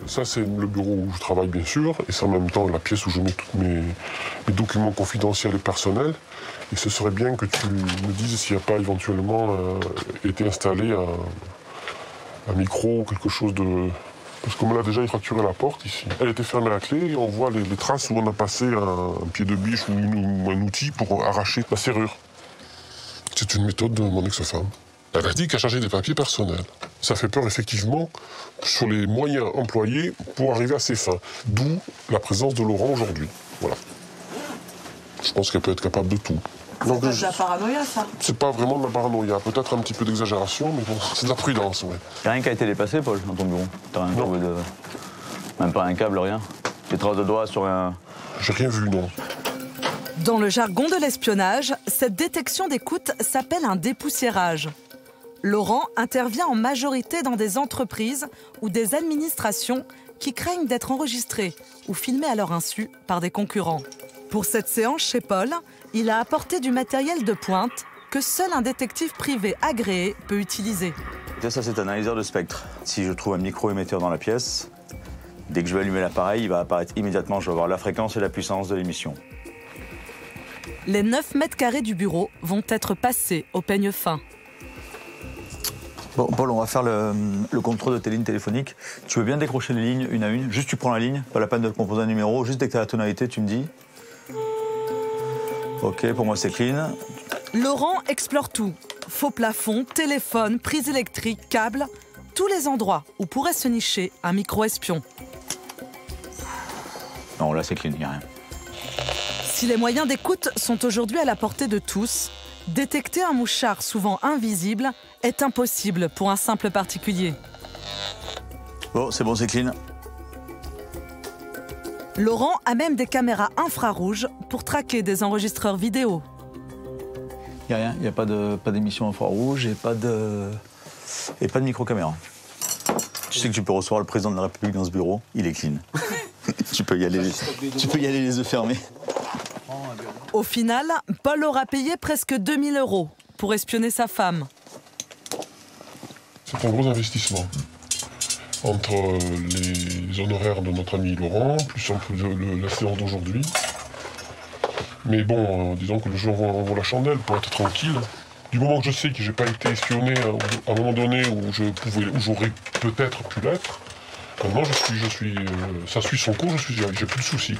B: Ça, c'est le bureau où je travaille, bien sûr, et c'est en même temps la pièce où je mets tous mes documents confidentiels et personnels. Et ce serait bien que tu me dises s'il n'y a pas éventuellement été installé un micro ou quelque chose de... Parce qu'on me l'a déjà fracturé la porte ici. Elle était fermée à la clé et on voit les traces où on a passé un pied de biche ou un outil pour arracher la serrure. C'est une méthode de mon ex-femme. Elle a dit qu'elle chargeait des papiers personnels. Ça fait peur, effectivement, sur les moyens employés pour arriver à ses fins. D'où la présence de Laurent aujourd'hui. Voilà. Je pense qu'elle peut être capable de tout.
A: C'est pas de la paranoïa, ça?
B: C'est pas vraiment de la paranoïa. Peut-être un petit peu d'exagération, mais bon, c'est de la prudence, ouais.
G: Y'a rien qui a été déplacé, Paul, dans ton bureau? T'as rien trouvé de... Même pas un câble, rien? Des traces de doigts sur un...
B: J'ai rien vu, non.
A: Dans le jargon de l'espionnage, cette détection d'écoute s'appelle un dépoussiérage. Laurent intervient en majorité dans des entreprises ou des administrations qui craignent d'être enregistrées ou filmées à leur insu par des concurrents. Pour cette séance chez Paul, il a apporté du matériel de pointe que seul un détective privé agréé peut utiliser.
G: Ça, c'est un analyseur de spectre. Si je trouve un micro-émetteur dans la pièce, dès que je vais allumer l'appareil, il va apparaître immédiatement. Je vais voir la fréquence et la puissance de l'émission.
A: Les 9 mètres carrés du bureau vont être passés au peigne fin.
G: Bon, Paul, on va faire le contrôle de tes lignes téléphoniques. Tu veux bien décrocher les lignes une à une? Juste tu prends la ligne, pas la peine de composer un numéro. Juste dès que tu as la tonalité, tu me dis. Ok, pour moi c'est clean.
A: Laurent explore tout. Faux plafond, téléphone, prise électrique, câble. Tous les endroits où pourrait se nicher un micro-espion.
G: Non, là c'est clean, il n'y a rien.
A: Si les moyens d'écoute sont aujourd'hui à la portée de tous, détecter un mouchard souvent invisible est impossible pour un simple particulier.
G: Bon, c'est clean.
A: Laurent a même des caméras infrarouges pour traquer des enregistreurs vidéo.
G: Il n'y a rien, il n'y a pas d'émission infrarouge et pas de micro-caméra. Tu sais que tu peux recevoir le président de la République dans ce bureau, il est clean. Tu peux y aller les yeux fermés.
A: Au final, Paul aura payé presque 2000 € pour espionner sa femme.
B: C'est un gros investissement. Entre les honoraires de notre ami Laurent, plus un peu la séance d'aujourd'hui. Mais bon, disons que le jour où on vaut la chandelle pour être tranquille. Du moment que je sais que j'ai pas été espionné à un moment donné où j'aurais peut-être pu l'être, maintenant ça suit son cours, j'ai plus de soucis.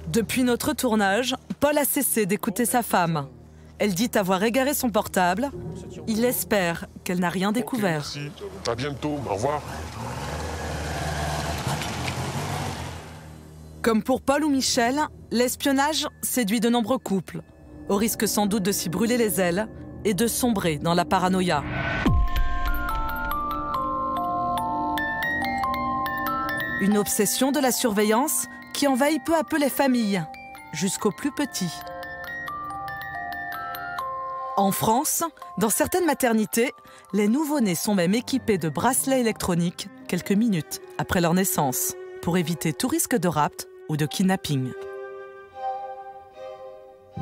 A: Depuis notre tournage, Paul a cessé d'écouter sa femme. Elle dit avoir égaré son portable. Il espère qu'elle n'a rien découvert.
B: Merci. À bientôt, au revoir.
A: Comme pour Paul ou Michel, l'espionnage séduit de nombreux couples, au risque sans doute de s'y brûler les ailes et de sombrer dans la paranoïa. Une obsession de la surveillance qui envahit peu à peu les familles, jusqu'aux plus petits. En France, dans certaines maternités, les nouveau-nés sont même équipés de bracelets électroniques quelques minutes après leur naissance, pour éviter tout risque de rapt ou de kidnapping.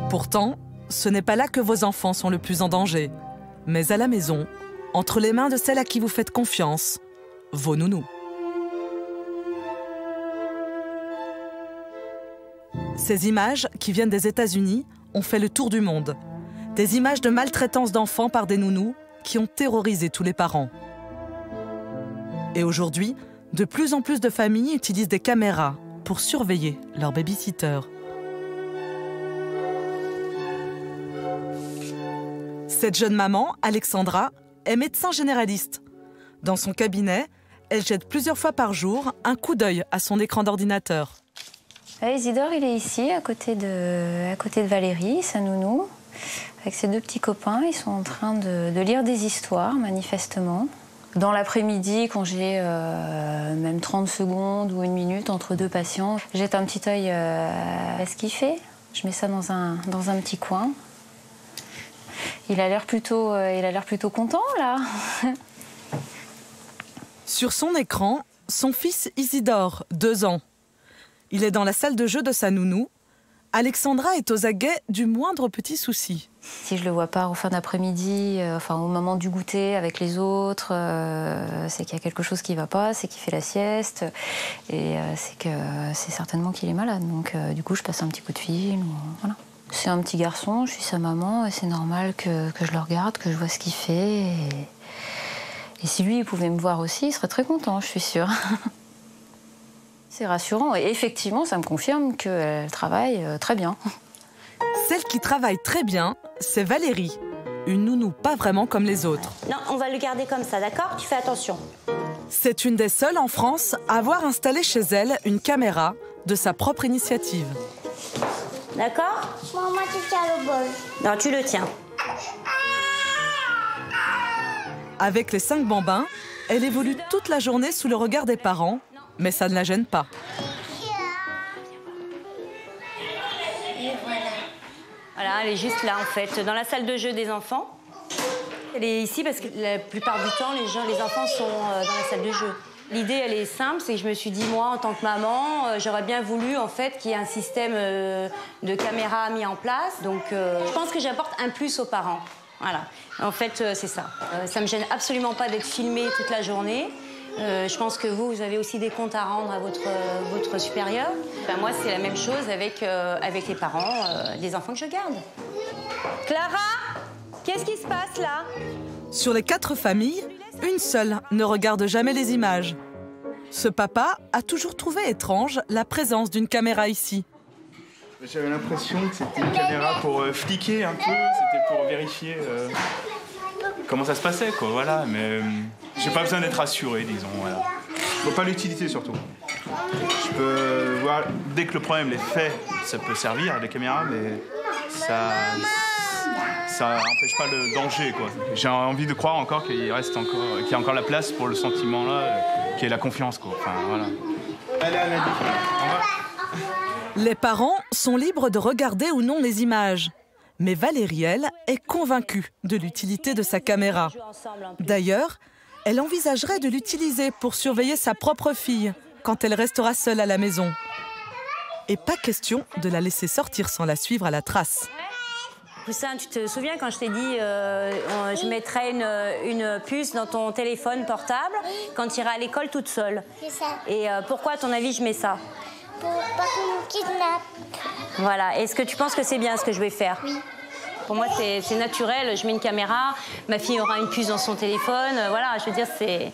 A: Pourtant, ce n'est pas là que vos enfants sont le plus en danger, mais à la maison, entre les mains de celles à qui vous faites confiance, vos nounous. Ces images, qui viennent des États-Unis, ont fait le tour du monde. Des images de maltraitance d'enfants par des nounous qui ont terrorisé tous les parents. Et aujourd'hui, de plus en plus de familles utilisent des caméras pour surveiller leur baby-sitter. Cette jeune maman, Alexandra, est médecin généraliste. Dans son cabinet, elle jette plusieurs fois par jour un coup d'œil à son écran d'ordinateur.
N: Isidore, il est ici, à côté de Valérie, sa nounou, avec ses 2 petits copains. Ils sont en train de lire des histoires, manifestement. Dans l'après-midi, quand j'ai même 30 secondes ou 1 minute entre 2 patients, je jette un petit œil à ce qu'il fait. Je mets ça dans un petit coin. Il a l'air plutôt content, là.
A: Sur son écran, son fils Isidore, 2 ans. Il est dans la salle de jeu de sa nounou. Alexandra est aux aguets du moindre petit souci.
N: Si je le vois pas en fin d'après-midi, au moment du goûter avec les autres, c'est qu'il y a quelque chose qui va pas, c'est qu'il fait la sieste, et c'est certainement qu'il est malade. Donc du coup, je passe un petit coup de fil. Voilà. C'est un petit garçon, je suis sa maman, et c'est normal que je le regarde, que je vois ce qu'il fait. Et si lui, il pouvait me voir aussi, il serait très content, je suis sûre. C'est rassurant, et effectivement, ça me confirme qu'elle travaille très bien.
A: Celle qui travaille très bien, c'est Valérie. Une nounou pas vraiment comme les autres.
O: Non, on va le garder comme ça, d'accord? Tu fais attention.
A: C'est une des seules en France à avoir installé chez elle une caméra de sa propre initiative.
O: D'accord?
F: Maman, tu tiens le bol.
O: Non, tu le tiens.
A: Avec les 5 bambins, elle évolue toute la journée sous le regard des parents, mais ça ne la gêne pas.
O: Voilà, elle est juste là, en fait, dans la salle de jeu des enfants. Elle est ici parce que la plupart du temps, les enfants sont dans la salle de jeu. L'idée, elle est simple, c'est que je me suis dit, moi, en tant que maman, j'aurais bien voulu, en fait, qu'il y ait un système de caméra mis en place. Donc, je pense que j'apporte un plus aux parents. Voilà. En fait, c'est ça. Ça me gêne absolument pas d'être filmée toute la journée. Je pense que vous avez aussi des comptes à rendre à votre supérieur. Ben, moi, c'est la même chose avec les parents des enfants que je garde. Clara, qu'est-ce qui se passe là?
A: Sur les 4 familles, une seule ne regarde jamais les images. Ce papa a toujours trouvé étrange la présence d'une caméra ici.
P: J'avais l'impression que c'était une caméra pour fliquer un peu, c'était pour vérifier comment ça se passait, quoi, voilà. Mais j'ai pas besoin d'être rassuré, disons, voilà. Je vois pas l'utilité, surtout. Je peux voir, dès que le problème est fait, ça peut servir, les caméras, mais ça n'empêche pas le danger, quoi. J'ai envie de croire encore qu'il y a encore la place pour le sentiment là, qui est la confiance, quoi. Enfin, voilà. Allez, Anna, au revoir.
A: Les parents sont libres de regarder ou non les images. Mais Valérie, elle, est convaincue de l'utilité de sa caméra. D'ailleurs, elle envisagerait de l'utiliser pour surveiller sa propre fille quand elle restera seule à la maison. Et pas question de la laisser sortir sans la suivre à la trace.
O: Poussin, tu te souviens quand je t'ai dit je mettrais une puce dans ton téléphone portable quand tu iras à l'école toute seule?
F: C'est ça.
O: Et pourquoi, à ton avis, je mets ça?
F: Pour pas qu'on nous kidnappe.
O: Voilà. Est-ce que tu penses que c'est bien ce que je vais faire?
F: Oui.
O: Pour moi, c'est naturel. Je mets une caméra, ma fille aura une puce dans son téléphone. Voilà, je veux dire, c'est...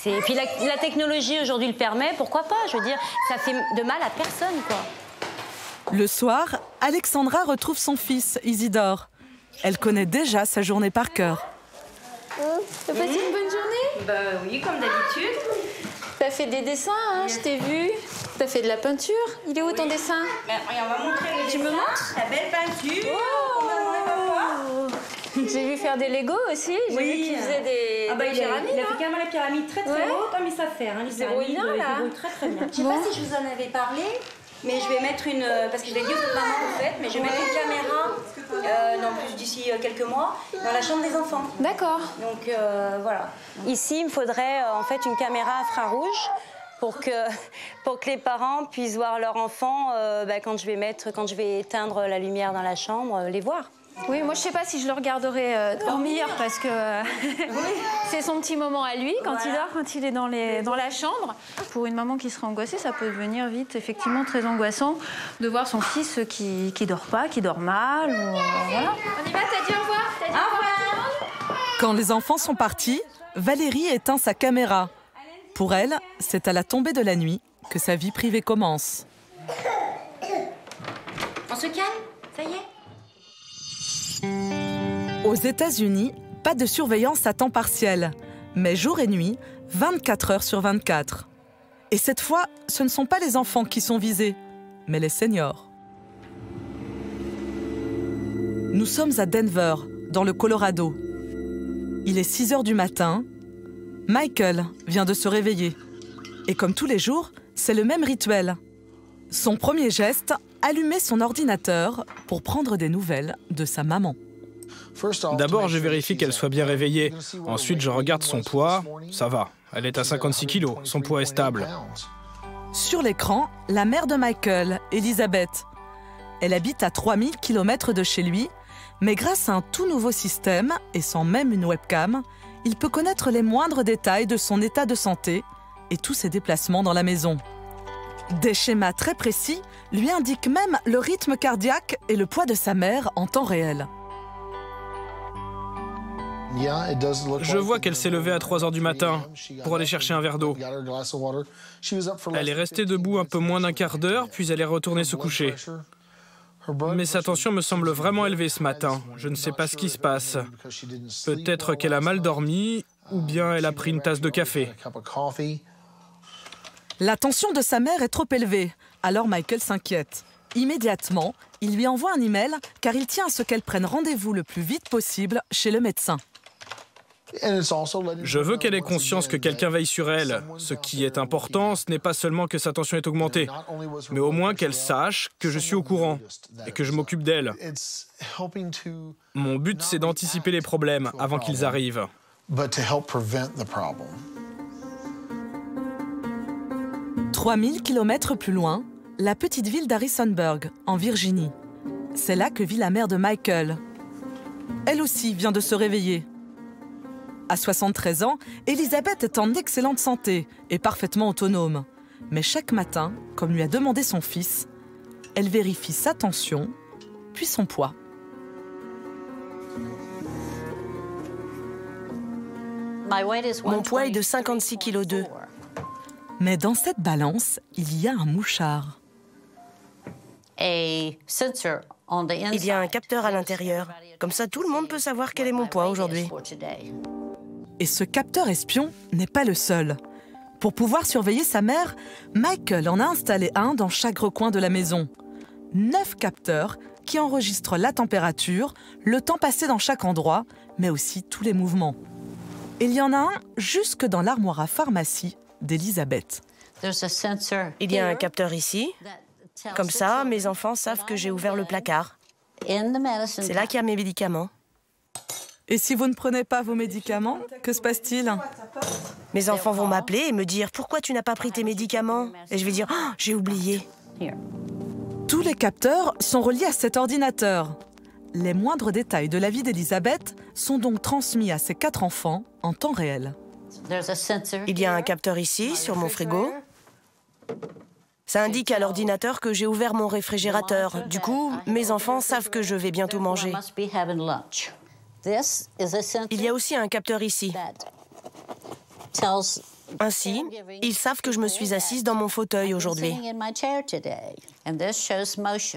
O: Et puis la technologie aujourd'hui le permet, pourquoi pas? Je veux dire, ça fait de mal à personne, quoi.
A: Le soir, Alexandra retrouve son fils, Isidore. Elle connaît déjà sa journée par cœur.
N: T'as passé une bonne journée?
O: Bah oui, comme d'habitude.
N: T'as fait des dessins, hein, je t'ai vu. T'as fait de la peinture. Il est où ton dessin?
O: On va montrer les
N: Tu me montres?
O: La belle peinture.
N: J'ai vu faire des Lego aussi. J'ai vu qu'il faisait des pyramides.
O: Il a fait carrément la pyramide très très haute. Mais ça fait, hein, les pyramides, il débrouille très très bien. Je sais pas si je vous en avais parlé, mais je vais mettre une... Parce que je l'ai dit aux maman en fait, mais je vais mettre une caméra, non plus d'ici quelques mois, dans la chambre des enfants.
N: D'accord.
O: Donc voilà. Ici, il me faudrait en fait une caméra infrarouge pour que les parents puissent voir leur enfant quand je vais éteindre la lumière dans la chambre, les voir.
N: Oui, moi je sais pas si je le regarderai dormir parce que c'est son petit moment à lui quand il dort, quand il est dans la chambre. Pour une maman qui serait angoissée, ça peut devenir vite effectivement très angoissant de voir son fils qui dort pas, qui dort mal. Voilà. On y va, t'as dit au revoir? T'as dit au revoir.
A: Quand les enfants sont partis, Valérie éteint sa caméra. Pour elle, c'est à la tombée de la nuit que sa vie privée commence.
O: On se calme, ça y est.
A: Aux États-Unis, pas de surveillance à temps partiel, mais jour et nuit, 24 heures sur 24. Et cette fois, ce ne sont pas les enfants qui sont visés, mais les seniors. Nous sommes à Denver, dans le Colorado. Il est 6 heures du matin. Michael vient de se réveiller. Et comme tous les jours, c'est le même rituel. Son premier geste, allumer son ordinateur pour prendre des nouvelles de sa maman.
Q: D'abord, je vérifie qu'elle soit bien réveillée. Ensuite, je regarde son poids. Ça va. Elle est à 56 kilos. Son poids est stable.
A: Sur l'écran, la mère de Michael, Elizabeth. Elle habite à 3000 km de chez lui, mais grâce à un tout nouveau système, et sans même une webcam, il peut connaître les moindres détails de son état de santé et tous ses déplacements dans la maison. Des schémas très précis lui indiquent même le rythme cardiaque et le poids de sa mère en temps réel.
Q: Je vois qu'elle s'est levée à 3 heures du matin pour aller chercher un verre d'eau. Elle est restée debout un peu moins d'un quart d'heure, puis elle est retournée se coucher. Mais sa tension me semble vraiment élevée ce matin. Je ne sais pas ce qui se passe. Peut-être qu'elle a mal dormi, ou bien elle a pris une tasse de café.
A: La tension de sa mère est trop élevée, alors Michael s'inquiète. Immédiatement, il lui envoie un email car il tient à ce qu'elle prenne rendez-vous le plus vite possible chez le médecin.
Q: Je veux qu'elle ait conscience que quelqu'un veille sur elle. Ce qui est important, ce n'est pas seulement que sa tension est augmentée, mais au moins qu'elle sache que je suis au courant et que je m'occupe d'elle. Mon but, c'est d'anticiper les problèmes avant qu'ils arrivent.
A: 3000 km plus loin, la petite ville d'Harrisonburg, en Virginie. C'est là que vit la mère de Michael. Elle aussi vient de se réveiller. À 73 ans, Elizabeth est en excellente santé et parfaitement autonome. Mais chaque matin, comme lui a demandé son fils, elle vérifie sa tension, puis son poids.
R: Mon poids est de 56,2 kg.
A: Mais dans cette balance, il y a un mouchard.
R: Il y a un capteur à l'intérieur. Comme ça, tout le monde peut savoir quel est mon poids aujourd'hui.
A: Et ce capteur espion n'est pas le seul. Pour pouvoir surveiller sa mère, Michael en a installé un dans chaque recoin de la maison. 9 capteurs qui enregistrent la température, le temps passé dans chaque endroit, mais aussi tous les mouvements. Il y en a un jusque dans l'armoire à pharmacie d'Elizabeth.
R: Il y a un capteur ici. Comme ça, mes enfants savent que j'ai ouvert le placard. C'est là qu'il y a mes médicaments.
A: Et si vous ne prenez pas vos médicaments, que se passe-t-il?
R: Mes enfants vont m'appeler et me dire « Pourquoi tu n'as pas pris tes médicaments ?» Et je vais dire oh, « J'ai oublié ».
A: Tous les capteurs sont reliés à cet ordinateur. Les moindres détails de la vie d'Elizabeth sont donc transmis à ses 4 enfants en temps réel.
R: Il y a un capteur ici, sur mon frigo. Ça indique à l'ordinateur que j'ai ouvert mon réfrigérateur. Du coup, mes enfants savent que je vais bientôt manger. Il y a aussi un capteur ici. Ainsi, ils savent que je me suis assise dans mon fauteuil aujourd'hui.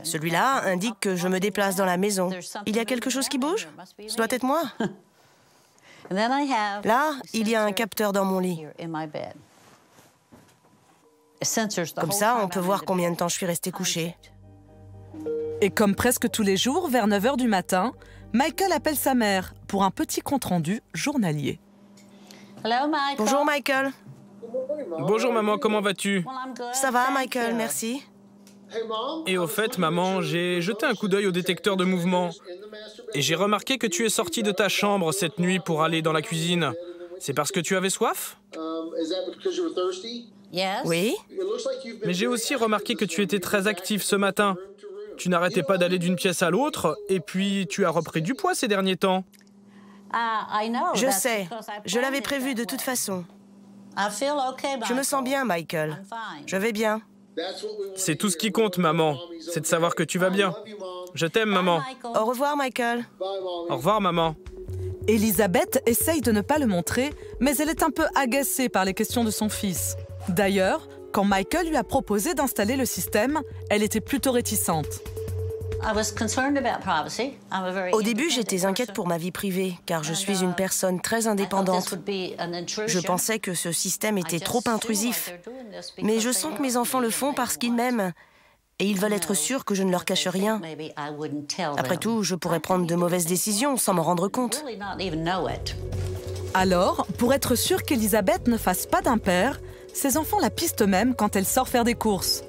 R: Celui-là indique que je me déplace dans la maison. Il y a quelque chose qui bouge? Ce doit être moi. Là, il y a un capteur dans mon lit. Comme ça, on peut voir combien de temps je suis restée couchée.
A: Et comme presque tous les jours, vers 9 h du matin, Michael appelle sa mère pour un petit compte-rendu journalier.
R: Bonjour, Michael.
Q: Bonjour, maman, comment vas-tu?
R: Ça va, Michael, merci.
Q: Et au fait, maman, j'ai jeté un coup d'œil au détecteur de mouvement. Et j'ai remarqué que tu es sortie de ta chambre cette nuit pour aller dans la cuisine. C'est parce que tu avais soif?
R: Oui.
Q: Mais j'ai aussi remarqué que tu étais très active ce matin. Tu n'arrêtais pas d'aller d'une pièce à l'autre, et puis tu as repris du poids ces derniers temps.
R: Je sais, je l'avais prévu de toute façon. Je me sens bien, Michael. Je vais bien.
Q: C'est tout ce qui compte, maman. C'est de savoir que tu vas bien. Je t'aime, maman.
R: Au revoir, Michael.
Q: Au revoir, maman.
A: Elisabeth essaye de ne pas le montrer, mais elle est un peu agacée par les questions de son fils. D'ailleurs, Quand Michael lui a proposé d'installer le système, elle était plutôt réticente.
R: Au début, j'étais inquiète pour ma vie privée, car je suis une personne très indépendante. Je pensais que ce système était trop intrusif. Mais je sens que mes enfants le font parce qu'ils m'aiment. Et ils veulent être sûrs que je ne leur cache rien. Après tout, je pourrais prendre de mauvaises décisions sans m'en rendre compte.
A: Alors, pour être sûre qu'Elisabeth ne fasse pas d'impair, ses enfants la pistent même quand elle sort faire des courses.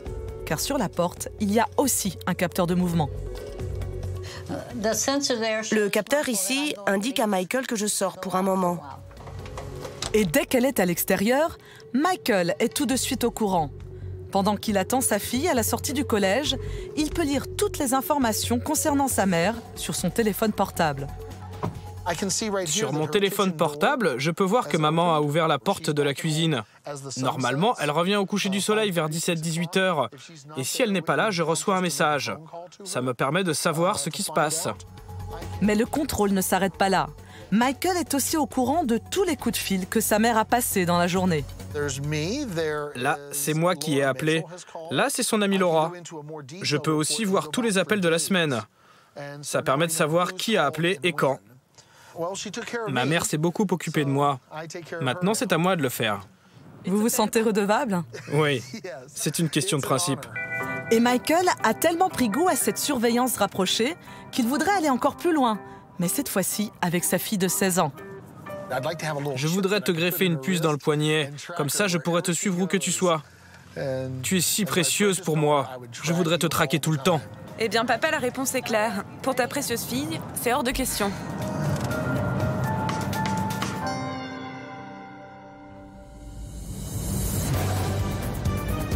A: Car sur la porte, il y a aussi un capteur de mouvement.
R: Le capteur ici indique à Michael que je sors pour un moment.
A: Et dès qu'elle est à l'extérieur, Michael est tout de suite au courant. Pendant qu'il attend sa fille à la sortie du collège, il peut lire toutes les informations concernant sa mère sur son téléphone portable.
Q: Sur mon téléphone portable, je peux voir que maman a ouvert la porte de la cuisine. Normalement, elle revient au coucher du soleil vers 17-18 heures. Et si elle n'est pas là, je reçois un message. Ça me permet de savoir ce qui se passe.
A: Mais le contrôle ne s'arrête pas là. Michael est aussi au courant de tous les coups de fil que sa mère a passés dans la journée.
Q: Là, c'est moi qui ai appelé. Là, c'est son amie Laura. Je peux aussi voir tous les appels de la semaine. Ça permet de savoir qui a appelé et quand. Ma mère s'est beaucoup occupée de moi. Maintenant, c'est à moi de le faire.
A: Vous vous sentez redevable?
Q: Oui, c'est une question de principe.
A: Et Michael a tellement pris goût à cette surveillance rapprochée qu'il voudrait aller encore plus loin, mais cette fois-ci avec sa fille de 16 ans.
Q: Je voudrais te greffer une puce dans le poignet, comme ça je pourrais te suivre où que tu sois. Tu es si précieuse pour moi, je voudrais te traquer tout le temps.
S: Eh bien papa, la réponse est claire. Pour ta précieuse fille, c'est hors de question.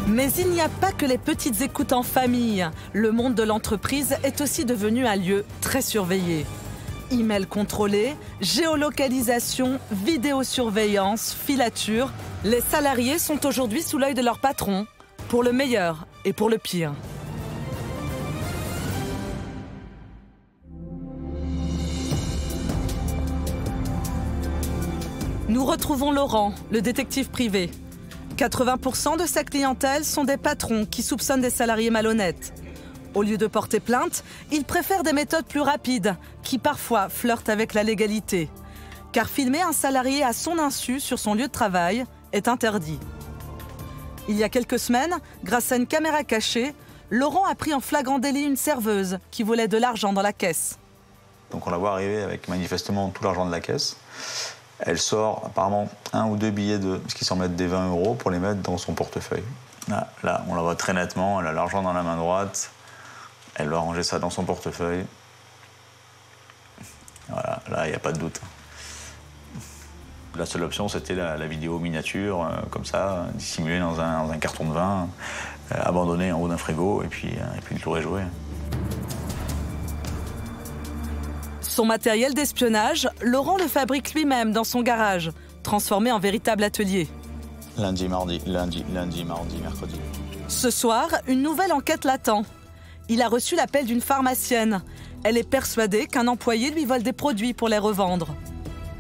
A: Mais il n'y a pas que les petites écoutes en famille. Le monde de l'entreprise est aussi devenu un lieu très surveillé. Email contrôlés, géolocalisation, vidéosurveillance, filature. Les salariés sont aujourd'hui sous l'œil de leur patron, pour le meilleur et pour le pire. Nous retrouvons Laurent, le détective privé. 80% de sa clientèle sont des patrons qui soupçonnent des salariés malhonnêtes. Au lieu de porter plainte, il préfère des méthodes plus rapides, qui parfois flirtent avec la légalité. Car filmer un salarié à son insu sur son lieu de travail est interdit. Il y a quelques semaines, grâce à une caméra cachée, Laurent a pris en flagrant délit une serveuse qui volait de l'argent dans la caisse.
G: Donc on la voit arriver avec manifestement tout l'argent de la caisse. Elle sort apparemment 1 ou 2 billets de ce qui semble être des 20 € pour les mettre dans son portefeuille. Là, on la voit très nettement, elle a l'argent dans la main droite. Elle va ranger ça dans son portefeuille. Voilà, là, il n'y a pas de doute. La seule option, c'était la vidéo miniature, comme ça, dissimulée dans un carton de vin, abandonnée en haut d'un frigo, et puis le tour est joué.
A: Son matériel d'espionnage, Laurent le fabrique lui-même dans son garage, transformé en véritable atelier.
G: Lundi, mardi, mercredi.
A: Ce soir, une nouvelle enquête l'attend. Il a reçu l'appel d'une pharmacienne. Elle est persuadée qu'un employé lui vole des produits pour les revendre.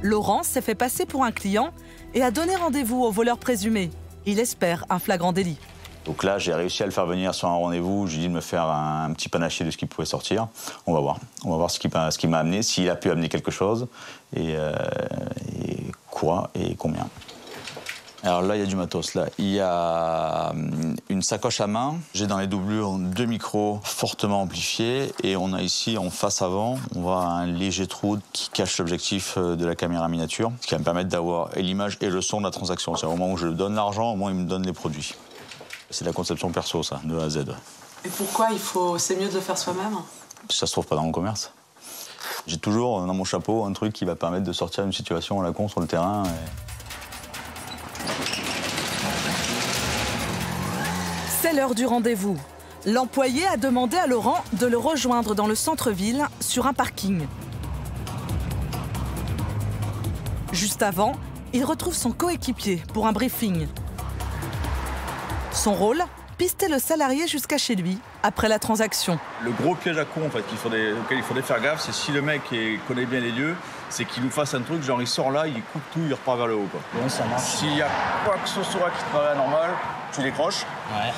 A: Laurent s'est fait passer pour un client et a donné rendez-vous au voleur présumé. Il espère un flagrant délit.
G: Donc là, j'ai réussi à le faire venir sur un rendez-vous. Je lui ai dit de me faire un petit panaché de ce qui pouvait sortir. On va voir. On va voir ce qui m'a amené, s'il a pu amener quelque chose, et quoi et combien. Alors là, il y a du matos. Là, il y a une sacoche à main. J'ai dans les doublures 2 micros fortement amplifiés. Et on a ici, en face avant, on voit un léger trou qui cache l'objectif de la caméra miniature, ce qui va me permettre d'avoir l'image et le son de la transaction. C'est au moment où je donne l'argent, au moment où il me donne les produits. C'est de la conception perso, ça, de A à Z.
A: Et pourquoi c'est mieux de le faire soi-même?
G: Ça se trouve pas dans le commerce. J'ai toujours dans mon chapeau un truc qui va permettre de sortir d'une situation à la con sur le terrain.
A: C'est l'heure du rendez-vous. L'employé a demandé à Laurent de le rejoindre dans le centre-ville, sur un parking. Juste avant, il retrouve son coéquipier pour un briefing. Son rôle, pister le salarié jusqu'à chez lui, après la transaction.
T: Le gros piège à con en fait, auquel il faudrait faire gaffe, c'est si le mec connaît bien les lieux, c'est qu'il nous fasse un truc, genre il sort là, il coupe tout, il repart vers le haut. Quoi.
H: Bon, ça marche.
T: S'il y a quoi que ce soit qui te paraît anormal, tu décroches.
H: Ouais.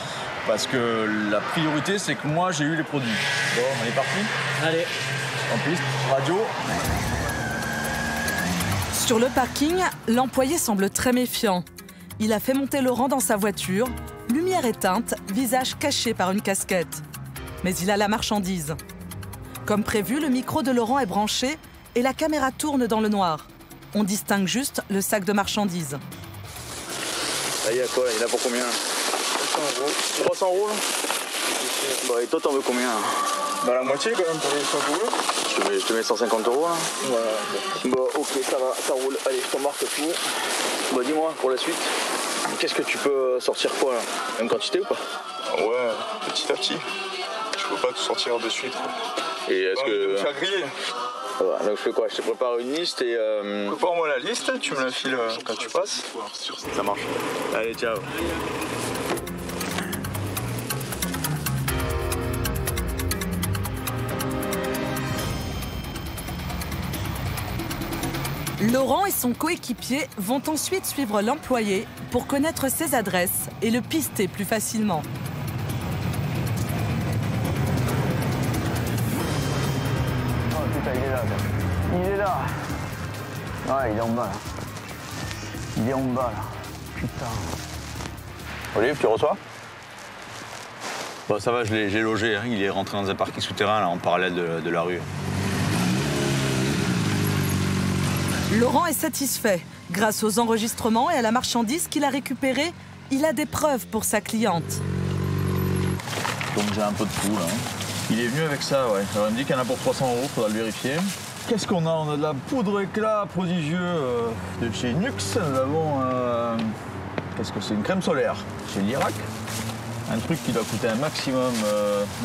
T: Parce que la priorité, c'est que moi, j'ai eu les produits. Bon, on est parti?
H: Allez.
T: En piste, radio.
A: Sur le parking, l'employé semble très méfiant. Il a fait monter Laurent dans sa voiture, lumière éteinte, visage caché par une casquette. Mais il a la marchandise. Comme prévu, le micro de Laurent est branché et la caméra tourne dans le noir. On distingue juste le sac de marchandises.
T: Là, il y a quoi? Il y en a pour combien? 300 euros là? Bah, et toi, t'en veux combien?
P: Bah, la moitié quand même pour les 100 euros.
T: Je te mets 150 euros là?
P: Voilà.
T: Bah, ok, ça va, ça roule. Allez, je t'embarque tout. Bah, dis-moi, pour la suite, qu'est-ce que tu peux sortir quoi là? Même quantité ou pas?
P: Ouais, petit à petit. Je peux pas tout sortir de suite.
T: Et est-ce que.
P: Me faire griller.
T: Voilà, donc je fais quoi? Je te prépare une liste et.
P: Prépare-moi la liste, tu me la files quand tu passes.
T: Ça marche. Allez, ciao.
A: Laurent et son coéquipier vont ensuite suivre l'employé pour connaître ses adresses et le pister plus facilement.
H: Oh putain, il est là. Il est là. Ouais, il est en bas là. Il est en bas là. Putain.
T: Olive, tu reçois? Bon, ça va, j'ai logé. Hein. Il est rentré dans un parking souterrain là, en parallèle de la rue.
A: Laurent est satisfait. Grâce aux enregistrements et à la marchandise qu'il a récupérée, il a des preuves pour sa cliente.
T: Donc j'ai un peu de tout là. Il est venu avec ça, ouais. Alors, il me dit qu'il y en a pour 300 euros, faudra le vérifier. Qu'est-ce qu'on a? On a de la poudre éclat prodigieux de chez Nux. Nous avons, qu'est-ce que c'est? Une crème solaire chez Lirac. Un truc qui doit coûter un maximum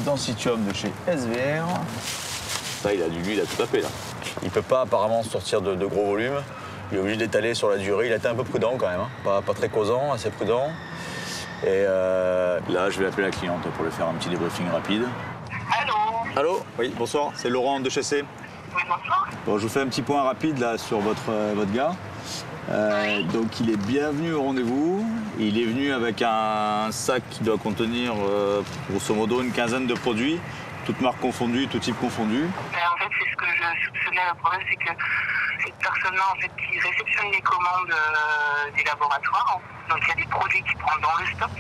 T: Densitium de chez SVR. Ça, il a tout tapé là. Il peut pas apparemment sortir de gros volumes. Il est obligé d'étaler sur la durée. Il a été un peu prudent quand même, hein. Pas très causant, assez prudent. Et là, je vais appeler la cliente pour lui faire un petit débriefing rapide.
M: Allô?
T: Allô? Oui, bonsoir, c'est Laurent de chez C.
M: Oui, bonsoir.
T: Bon, je vous fais un petit point rapide là sur votre gars. Donc il est bienvenu au rendez-vous. Il est venu avec un sac qui doit contenir grosso modo une quinzaine de produits, toutes marques confondues, tout type confondu.
M: En fait, c'est ce que je soupçonnais. Le problème, c'est que cette personne-là, en fait, qui réceptionne les commandes des laboratoires, donc il y a des produits qui prend dans le stock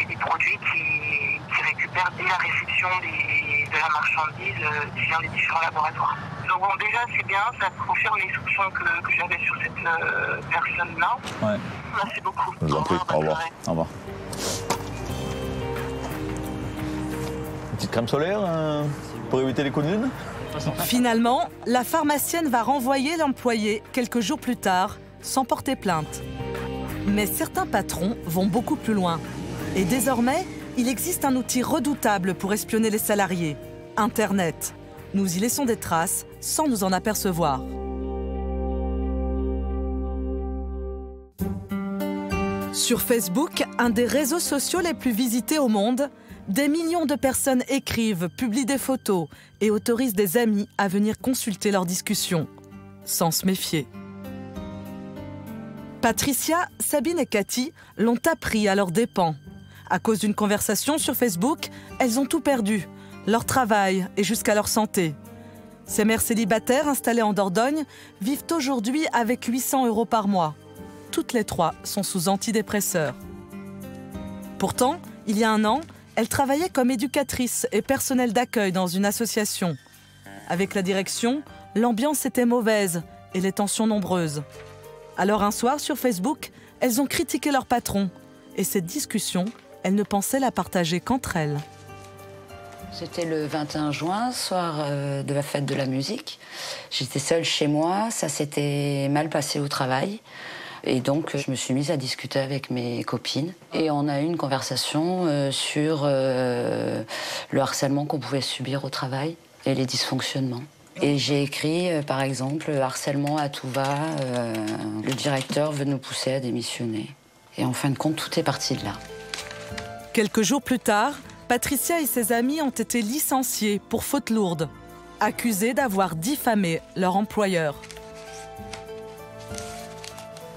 M: et des produits qui récupèrent dès la réception de la marchandise qui vient des différents laboratoires. Donc bon, déjà, c'est bien, ça confirme les soupçons que j'avais sur cette personne-là.
T: Ouais.
M: Merci beaucoup.
T: Je vous en prie, au revoir. Au revoir. Petite crème solaire pour éviter les coups de lune.
A: Finalement, la pharmacienne va renvoyer l'employé quelques jours plus tard, sans porter plainte. Mais certains patrons vont beaucoup plus loin. Et désormais, il existe un outil redoutable pour espionner les salariés, Internet. Nous y laissons des traces sans nous en apercevoir. Sur Facebook, un des réseaux sociaux les plus visités au monde, des millions de personnes écrivent, publient des photos et autorisent des amis à venir consulter leurs discussions, sans se méfier. Patricia, Sabine et Cathy l'ont appris à leurs dépens. À cause d'une conversation sur Facebook, elles ont tout perdu, leur travail et jusqu'à leur santé. Ces mères célibataires installées en Dordogne vivent aujourd'hui avec 800 € par mois. Toutes les trois sont sous antidépresseurs. Pourtant, il y a un an, elles travaillaient comme éducatrices et personnel d'accueil dans une association. Avec la direction, l'ambiance était mauvaise et les tensions nombreuses. Alors un soir, sur Facebook, elles ont critiqué leur patron. Et cette discussion, elles ne pensaient la partager qu'entre elles.
C: C'était le 21 juin, soir de la fête de la musique. J'étais seule chez moi, ça s'était mal passé au travail. Et donc, je me suis mise à discuter avec mes copines. Et on a eu une conversation sur le harcèlement qu'on pouvait subir au travail et les dysfonctionnements. Et j'ai écrit, par exemple, harcèlement à tout va, le directeur veut nous pousser à démissionner. Et en fin de compte, tout est parti de là.
A: Quelques jours plus tard, Patricia et ses amis ont été licenciés pour faute lourde, accusés d'avoir diffamé leur employeur.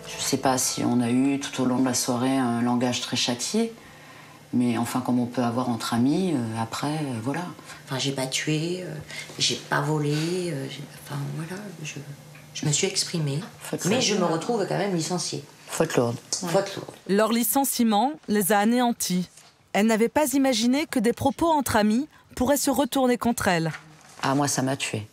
C: Je ne sais pas si on a eu tout au long de la soirée un langage très châtié, mais enfin comme on peut avoir entre amis, après, voilà.
U: Enfin, j'ai pas tué, j'ai pas volé, enfin voilà, je me suis exprimée, mais je me retrouve quand même licenciée.
C: Faute lourde.
U: Ouais. Faute lourde.
A: Leur licenciement les a anéantis. Elle n'avait pas imaginé que des propos entre amis pourraient se retourner contre elle.
C: Ah, moi, ça m'a tuée.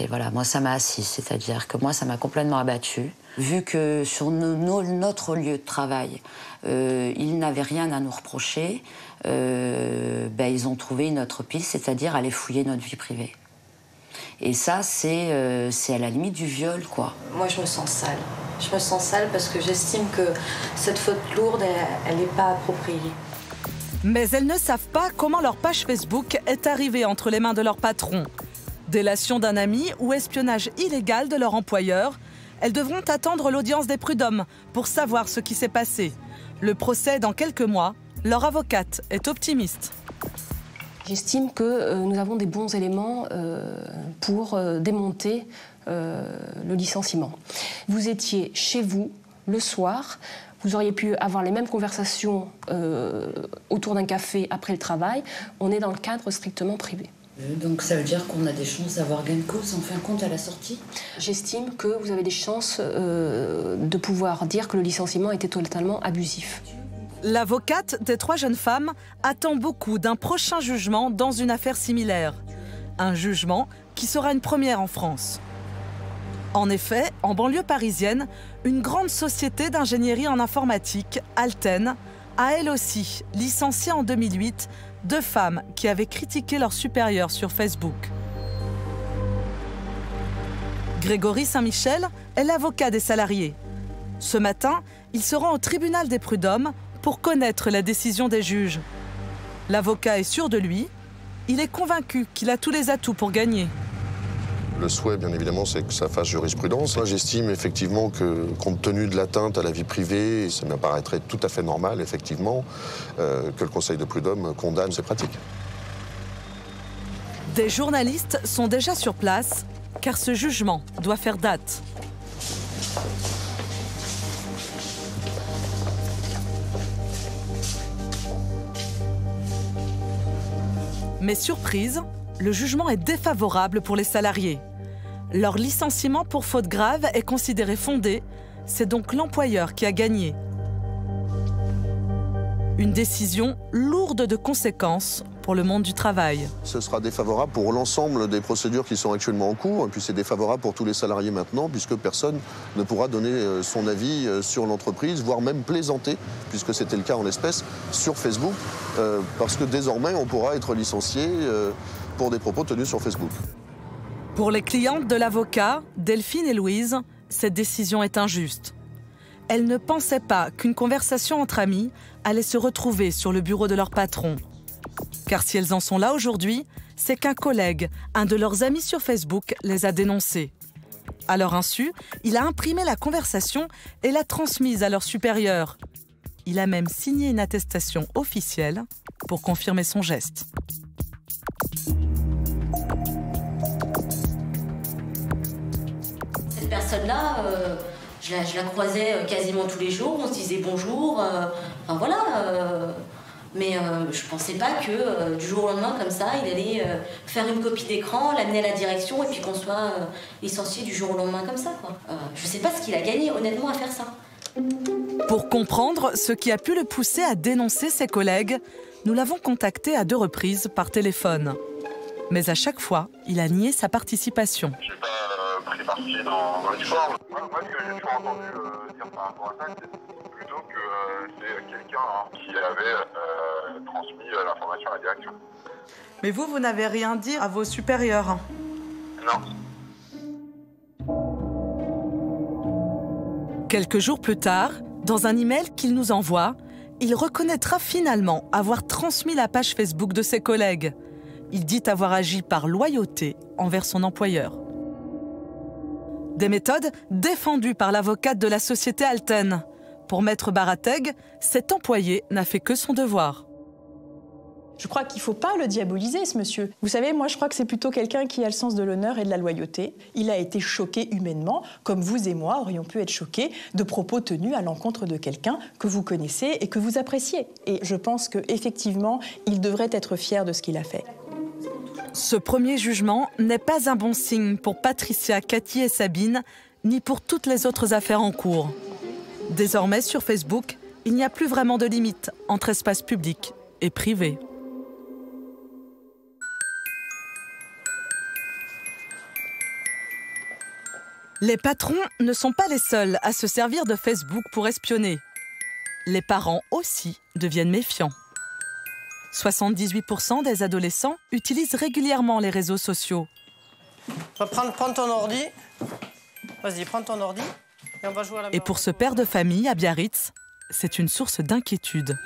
C: Voilà, moi, ça m'a assise, c'est-à-dire que moi, ça m'a complètement abattue. Vu que sur notre lieu de travail, ils n'avaient rien à nous reprocher, ils ont trouvé une autre piste, c'est-à-dire aller fouiller notre vie privée. Et ça, c'est à la limite du viol, quoi.
V: Moi, je me sens sale. Je me sens sale parce que j'estime que cette faute lourde, elle n'est pas appropriée.
A: Mais elles ne savent pas comment leur page Facebook est arrivée entre les mains de leur patron. Délation d'un ami ou espionnage illégal de leur employeur, elles devront attendre l'audience des prud'hommes pour savoir ce qui s'est passé. Le procès dans quelques mois, leur avocate est optimiste.
W: J'estime que nous avons des bons éléments pour démonter le licenciement. Vous étiez chez vous le soir, vous auriez pu avoir les mêmes conversations autour d'un café après le travail. On est dans le cadre strictement privé.
C: Donc ça veut dire qu'on a des chances d'avoir gain de cause en fin de compte à la sortie?
W: J'estime que vous avez des chances de pouvoir dire que le licenciement était totalement abusif.
A: L'avocate des 3 jeunes femmes attend beaucoup d'un prochain jugement dans une affaire similaire. Un jugement qui sera une première en France. En effet, en banlieue parisienne, une grande société d'ingénierie en informatique, Alten, a elle aussi licencié en 2008 2 femmes qui avaient critiqué leurs supérieurs sur Facebook. Grégory Saint-Michel est l'avocat des salariés. Ce matin, il se rend au tribunal des prud'hommes pour connaître la décision des juges. L'avocat est sûr de lui, il est convaincu qu'il a tous les atouts pour gagner.
X: Le souhait, bien évidemment, c'est que ça fasse jurisprudence. Moi, j'estime effectivement que, compte tenu de l'atteinte à la vie privée, ça m'apparaîtrait tout à fait normal, effectivement, que le Conseil de prud'hommes condamne ces pratiques.
A: Des journalistes sont déjà sur place, car ce jugement doit faire date. Mais surprise, le jugement est défavorable pour les salariés. Leur licenciement pour faute grave est considéré fondé, c'est donc l'employeur qui a gagné. Une décision lourde de conséquences pour le monde du travail.
X: Ce sera défavorable pour l'ensemble des procédures qui sont actuellement en cours, et puis c'est défavorable pour tous les salariés maintenant, puisque personne ne pourra donner son avis sur l'entreprise, voire même plaisanter, puisque c'était le cas en l'espèce, sur Facebook, parce que désormais on pourra être licencié pour des propos tenus sur Facebook.
A: Pour les clientes de l'avocat, Delphine et Louise, cette décision est injuste. Elles ne pensaient pas qu'une conversation entre amis allait se retrouver sur le bureau de leur patron. Car si elles en sont là aujourd'hui, c'est qu'un collègue, un de leurs amis sur Facebook, les a dénoncées. À leur insu, il a imprimé la conversation et l'a transmise à leur supérieur. Il a même signé une attestation officielle pour confirmer son geste.
U: Cette personne-là, je la croisais quasiment tous les jours, on se disait bonjour, enfin voilà. Mais je pensais pas que du jour au lendemain, comme ça, il allait faire une copie d'écran, l'amener à la direction et puis qu'on soit licencié du jour au lendemain comme ça, quoi. Je sais pas ce qu'il a gagné, honnêtement, à faire ça.
A: Pour comprendre ce qui a pu le pousser à dénoncer ses collègues, nous l'avons contacté à 2 reprises par téléphone. Mais à chaque fois, il a nié sa participation.
Y: Je n'ai pas pris parti dans l'histoire. Moi, ce que j'ai toujours entendu dire par rapport à ça, c'est plutôt que c'est quelqu'un qui avait transmis l'information à la direction.
A: Mais vous n'avez rien dit à vos supérieurs?
Y: Non.
A: Quelques jours plus tard, dans un email qu'il nous envoie, il reconnaîtra finalement avoir transmis la page Facebook de ses collègues. Il dit avoir agi par loyauté envers son employeur. Des méthodes défendues par l'avocate de la société Alten. Pour Maître Barateg, cet employé n'a fait que son devoir.
D: Je crois qu'il ne faut pas le diaboliser, ce monsieur. Vous savez, moi, je crois que c'est plutôt quelqu'un qui a le sens de l'honneur et de la loyauté. Il a été choqué humainement, comme vous et moi aurions pu être choqués de propos tenus à l'encontre de quelqu'un que vous connaissez et que vous appréciez. Et je pense qu'effectivement, il devrait être fier de ce qu'il a fait.
A: Ce premier jugement n'est pas un bon signe pour Patricia, Cathy et Sabine, ni pour toutes les autres affaires en cours. Désormais, sur Facebook, il n'y a plus vraiment de limite entre espace public et privé. Les patrons ne sont pas les seuls à se servir de Facebook pour espionner. Les parents aussi deviennent méfiants. 78% des adolescents utilisent régulièrement les réseaux sociaux.
E: Prends ton ordi. Vas-y, prends ton ordi et on va jouer à la...
A: Et pour ce père de famille à Biarritz, c'est une source d'inquiétude.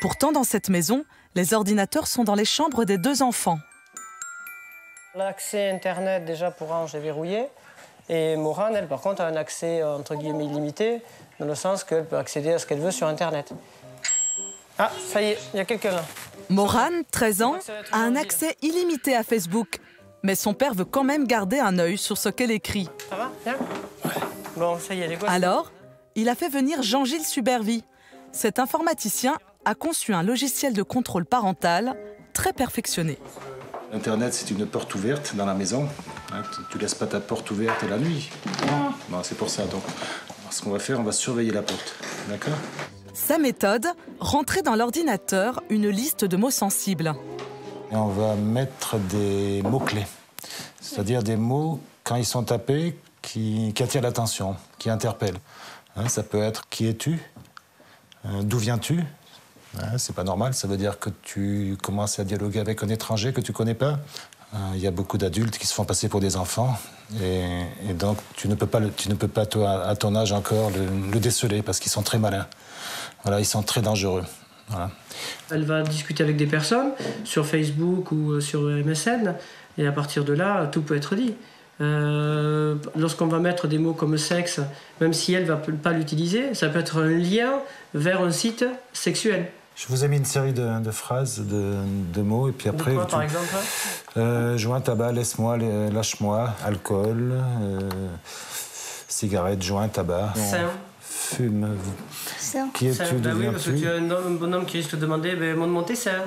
A: Pourtant, dans cette maison, les ordinateurs sont dans les chambres des 2 enfants.
E: L'accès Internet, déjà, pour Ange, est verrouillé. Et Morane, elle, par contre, a un accès, entre guillemets, illimité, dans le sens qu'elle peut accéder à ce qu'elle veut sur Internet. Ah, ça y est, il y a quelqu'un là.
A: Morane, 13 ans, a un accès illimité à Facebook. Mais son père veut quand même garder un œil sur ce qu'elle écrit.
E: Ça va? Bien? Bon, ça y est, les gosses.
A: Alors, il a fait venir Jean-Gilles Subervie. Cet informaticien a conçu un logiciel de contrôle parental très perfectionné.
I: Internet, c'est une porte ouverte dans la maison. Tu laisses pas ta porte ouverte la nuit. Bon, c'est pour ça. Donc, ce qu'on va faire, on va surveiller la porte. D'accord?
A: Sa méthode, rentrer dans l'ordinateur une liste de mots sensibles.
I: Et on va mettre des mots-clés. C'est-à-dire des mots, quand ils sont tapés, qui attirent l'attention, qui interpellent. Ça peut être « qui es-tu » ? D'où viens-tu ? C'est pas normal, ça veut dire que tu commences à dialoguer avec un étranger que tu connais pas. Il y a beaucoup d'adultes qui se font passer pour des enfants et donc tu ne peux pas toi, à ton âge encore le déceler parce qu'ils sont très malins. Voilà, ils sont très dangereux. Voilà.
E: Elle va discuter avec des personnes sur Facebook ou sur MSN et à partir de là, tout peut être dit. Lorsqu'on va mettre des mots comme sexe, même si elle ne va pas l'utiliser, ça peut être un lien vers un site sexuel.
I: Je vous ai mis une série de phrases, de mots, et puis après...
E: De quoi, par exemple?
I: Joint, tabac, laisse-moi, lâche-moi, alcool, cigarette, joint, tabac...
E: Sein.
I: Fume... Qui es-tu,
E: bah oui, parce que
I: deviens-tu?
E: tu as un bonhomme qui risque de demander montre-moi tes seins.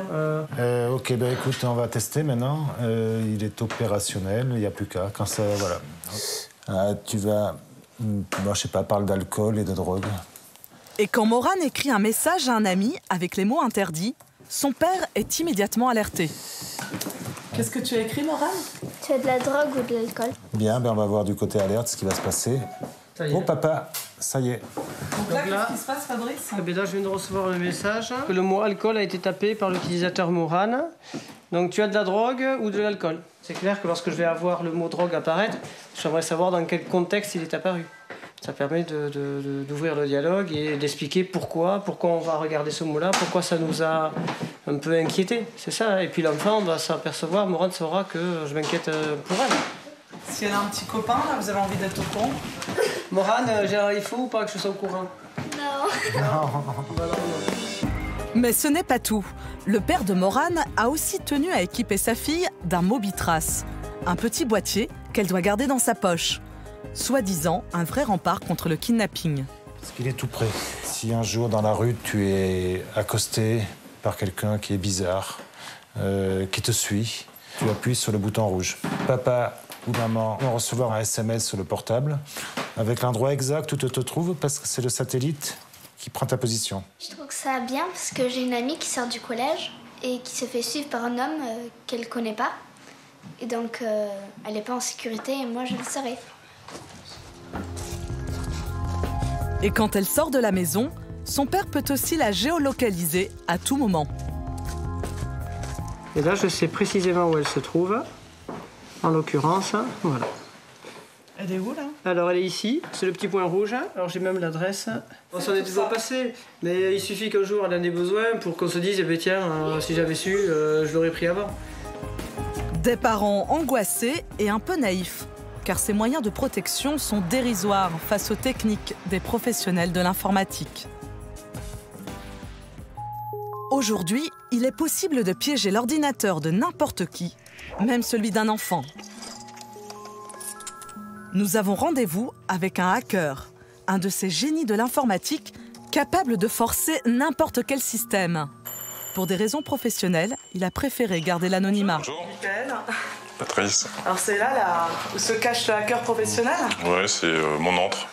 I: Ok, ben écoute, on va tester maintenant. Il est opérationnel, il n'y a plus qu'à. Quand ça, voilà. Tu vas, je sais pas, parle d'alcool et de drogue.
A: Et quand Morane écrit un message à un ami avec les mots interdits, son père est immédiatement alerté. Qu'est-ce que tu as écrit, Morane?
F: Tu as de la drogue ou de l'alcool?
I: Bien, ben on va voir du côté alerte ce qui va se passer. Oh papa, ça y est.
A: Donc là, qu'est-ce qui se passe, Fabrice?
E: Eh bien là, je viens de recevoir un message que le mot alcool a été tapé par l'utilisateur Morane. Donc tu as de la drogue ou de l'alcool? C'est clair que lorsque je vais avoir le mot drogue apparaître, j'aimerais savoir dans quel contexte il est apparu. Ça permet d'ouvrir le dialogue et d'expliquer pourquoi on va regarder ce mot-là, pourquoi ça nous a un peu inquiétés. C'est ça. Et puis l'enfant va s'apercevoir, Morane saura que je m'inquiète pour elle.
A: Si elle a un petit copain, là, vous avez envie d'être au courant?
E: Morane, il faut ou pas que je sois au courant?
F: Non.
A: Mais ce n'est pas tout. Le père de Morane a aussi tenu à équiper sa fille d'un Mobitrace, un petit boîtier qu'elle doit garder dans sa poche. Soi-disant, un vrai rempart contre le kidnapping.
I: Parce qu'il est tout près. Si un jour dans la rue tu es accosté par quelqu'un qui est bizarre, qui te suit, tu appuies sur le bouton rouge. Papa ou maman vont recevoir un SMS sur le portable avec l'endroit exact où tu te trouves parce que c'est le satellite qui prend ta position.
F: Je trouve que ça va bien parce que j'ai une amie qui sort du collège et qui se fait suivre par un homme qu'elle ne connaît pas. Et donc, elle n'est pas en sécurité et moi, je le serai.
A: Et quand elle sort de la maison, son père peut aussi la géolocaliser à tout moment.
E: Et là, je sais précisément où elle se trouve. En l'occurrence, voilà.
A: Elle est où, là?
E: Alors, elle est ici, c'est le petit point rouge. Alors, j'ai même l'adresse. On s'en est toujours passé, mais il suffit qu'un jour, elle en ait besoin pour qu'on se dise, eh bien, tiens, si j'avais su, je l'aurais pris avant.
A: Des parents angoissés et un peu naïfs, car ces moyens de protection sont dérisoires face aux techniques des professionnels de l'informatique. Aujourd'hui, il est possible de piéger l'ordinateur de n'importe qui, même celui d'un enfant. Nous avons rendez-vous avec un hacker, un de ces génies de l'informatique capable de forcer n'importe quel système. Pour des raisons professionnelles, il a préféré garder l'anonymat.
B: Bonjour.
A: Michael.
B: Patrice.
A: Alors c'est là où se cache le hacker professionnel?
B: Ouais, c'est mon antre.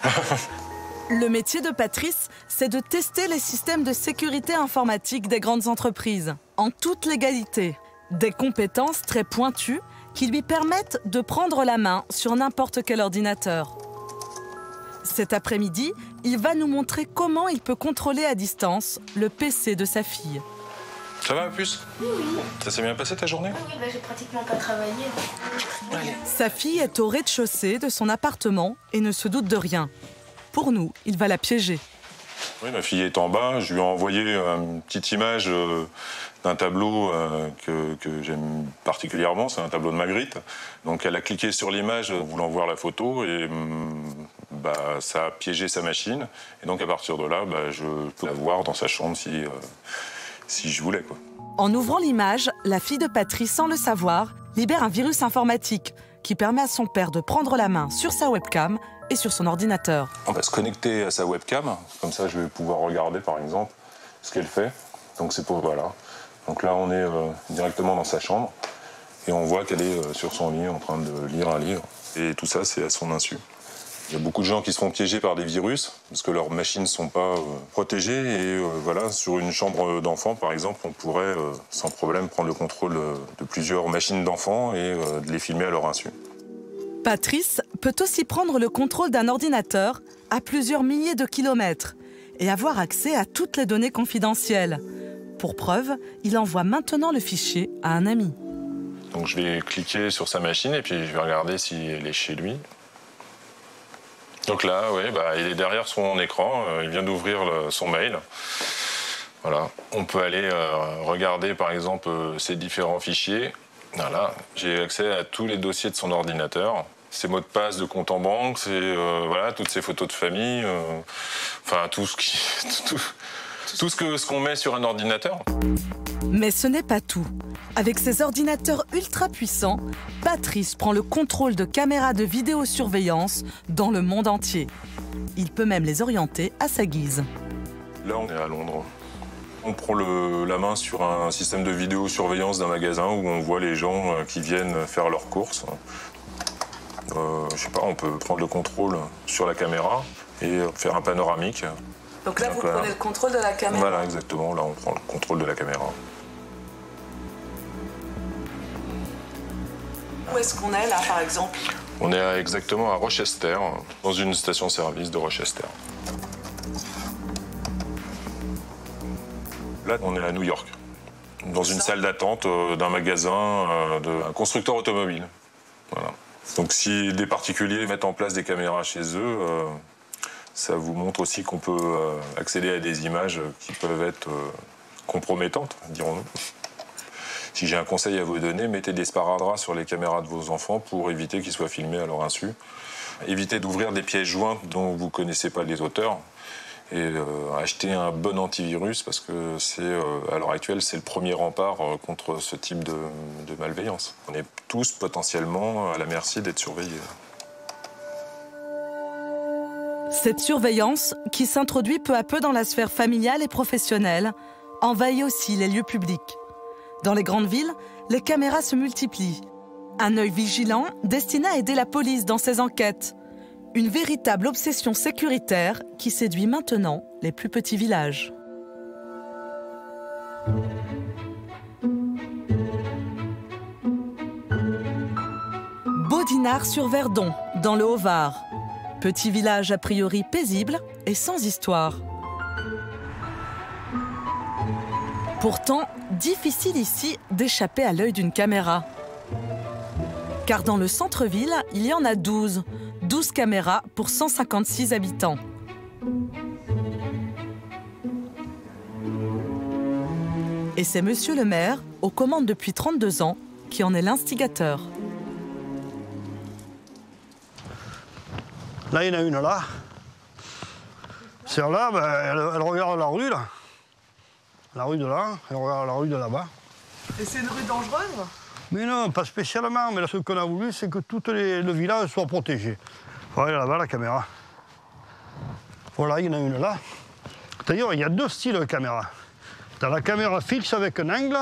A: Le métier de Patrice, c'est de tester les systèmes de sécurité informatique des grandes entreprises, en toute légalité. Des compétences très pointues qui lui permettent de prendre la main sur n'importe quel ordinateur. Cet après-midi, il va nous montrer comment il peut contrôler à distance le PC de sa fille.
B: Ça va, puce?
F: Oui.
B: Ça s'est bien passé ta journée?
F: Oui, j'ai pratiquement pas travaillé.
A: Sa fille est au rez-de-chaussée de son appartement et ne se doute de rien. Pour nous, il va la piéger.
B: Oui, ma fille est en bas. Je lui ai envoyé une petite image d'un tableau que j'aime particulièrement. C'est un tableau de Magritte. Donc elle a cliqué sur l'image voulant voir la photo et ça a piégé sa machine. Et donc à partir de là, je peux la voir dans sa chambre si je voulais, quoi.
A: En ouvrant l'image, la fille de Patrice, sans le savoir, libère un virus informatique qui permet à son père de prendre la main sur sa webcam et sur son ordinateur.
B: On va se connecter à sa webcam, comme ça je vais pouvoir regarder par exemple ce qu'elle fait. Donc c'est pour, voilà. Donc là on est directement dans sa chambre et on voit qu'elle est sur son lit en train de lire un livre. Et tout ça c'est à son insu. Il y a beaucoup de gens qui se font piéger par des virus parce que leurs machines ne sont pas protégées et voilà, sur une chambre d'enfant par exemple, on pourrait sans problème prendre le contrôle de plusieurs machines d'enfants et de les filmer à leur insu.
A: Patrice peut aussi prendre le contrôle d'un ordinateur à plusieurs milliers de kilomètres et avoir accès à toutes les données confidentielles. Pour preuve, il envoie maintenant le fichier à un ami.
B: Donc je vais cliquer sur sa machine et puis je vais regarder si elle est chez lui. Donc là, ouais, il est derrière son écran, il vient d'ouvrir son mail. Voilà. On peut aller regarder par exemple ses différents fichiers. Voilà. J'ai accès à tous les dossiers de son ordinateur. Ses mots de passe de compte en banque, voilà, toutes ses photos de famille, enfin tout ce qu'on met sur un ordinateur.
A: Mais ce n'est pas tout. Avec ses ordinateurs ultra puissants, Patrice prend le contrôle de caméras de vidéosurveillance dans le monde entier. Il peut même les orienter à sa guise.
B: Là, on est à Londres. On prend la main sur un système de vidéosurveillance d'un magasin où on voit les gens qui viennent faire leurs courses. Je sais pas, on peut prendre le contrôle sur la caméra et faire un panoramique.
A: Donc là, vous prenez le contrôle de la caméra?
B: Voilà, exactement. Là, on prend le contrôle de la caméra.
A: Où est-ce qu'on est là, par exemple?
B: On est exactement à Rochester, dans une station-service de Rochester. Là, on est à New York, dans une salle d'attente d'un magasin, d'un constructeur automobile. Voilà. Donc si des particuliers mettent en place des caméras chez eux, ça vous montre aussi qu'on peut accéder à des images qui peuvent être compromettantes, dirons-nous. Si j'ai un conseil à vous donner, mettez des sparadraps sur les caméras de vos enfants pour éviter qu'ils soient filmés à leur insu. Évitez d'ouvrir des pièces jointes dont vous ne connaissez pas les auteurs. Et achetez un bon antivirus parce que à l'heure actuelle, c'est le premier rempart contre ce type de malveillance. On est tous potentiellement à la merci d'être surveillés.
A: Cette surveillance, qui s'introduit peu à peu dans la sphère familiale et professionnelle, envahit aussi les lieux publics. Dans les grandes villes, les caméras se multiplient. Un œil vigilant destiné à aider la police dans ses enquêtes. Une véritable obsession sécuritaire qui séduit maintenant les plus petits villages. Baudinard-sur-Verdon, dans le Haut-Var. Petit village a priori paisible et sans histoire. Pourtant, difficile ici d'échapper à l'œil d'une caméra. Car dans le centre-ville, il y en a 12. 12 caméras pour 156 habitants. Et c'est monsieur le maire, aux commandes depuis 32 ans, qui en est l'instigateur.
J: Là, il y en a une là. Celle-là, elle regarde la rue, là. la rue de là, et on regarde la rue de là-bas.
A: Et c'est une rue dangereuse?
J: Mais non, pas spécialement. Mais là, ce qu'on a voulu, c'est que tout le village soit protégé. Voilà, là-bas, la caméra. Voilà, il y en a une là. D'ailleurs, il y a deux styles de caméra. Tu as la caméra fixe avec un angle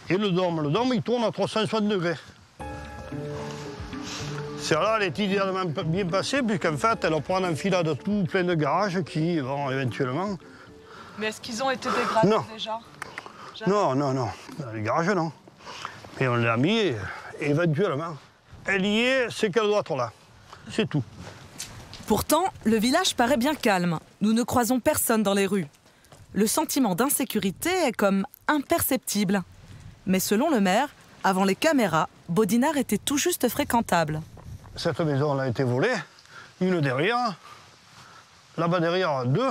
J: et le dôme. Le dôme, il tourne à 360 degrés. Celle-là, elle est idéalement bien passée, puisqu'en fait, elle prend un enfilade tout plein de garages qui vont éventuellement...
A: Mais est-ce qu'ils ont été dégradés
J: non.
A: déjà?
J: Non, non, non. Les garages, non. Mais on l'a mis éventuellement. Elle y est, c'est qu'elle doit être là. C'est tout.
A: Pourtant, le village paraît bien calme. Nous ne croisons personne dans les rues. Le sentiment d'insécurité est comme imperceptible. Mais selon le maire, avant les caméras, Bodinard était tout juste fréquentable.
J: Cette maison elle a été volée, une derrière, là-bas derrière deux.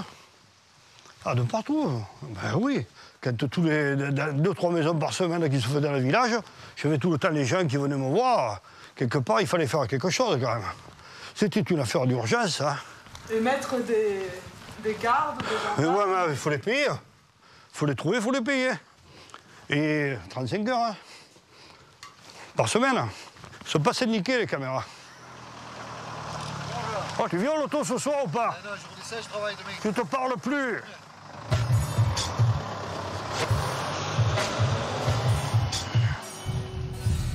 J: Ah, de partout. Ben oui. Quand tous les 2-3 maisons par semaine qui se faisaient dans le village, j'avais tout le temps les gens qui venaient me voir. Quelque part, il fallait faire quelque chose quand même. C'était une affaire d'urgence. Hein.
A: Et mettre des gardes, des
J: gendarmes. Ouais, mais il faut les payer. Il faut les trouver, il faut les payer. Et 35 heures hein, par semaine. Ils sont pas syndiqués, les caméras. Oh, tu viens au loto ce soir ou pas?
K: Non, je vous dis ça, je travaille demain.
J: Je te parle plus.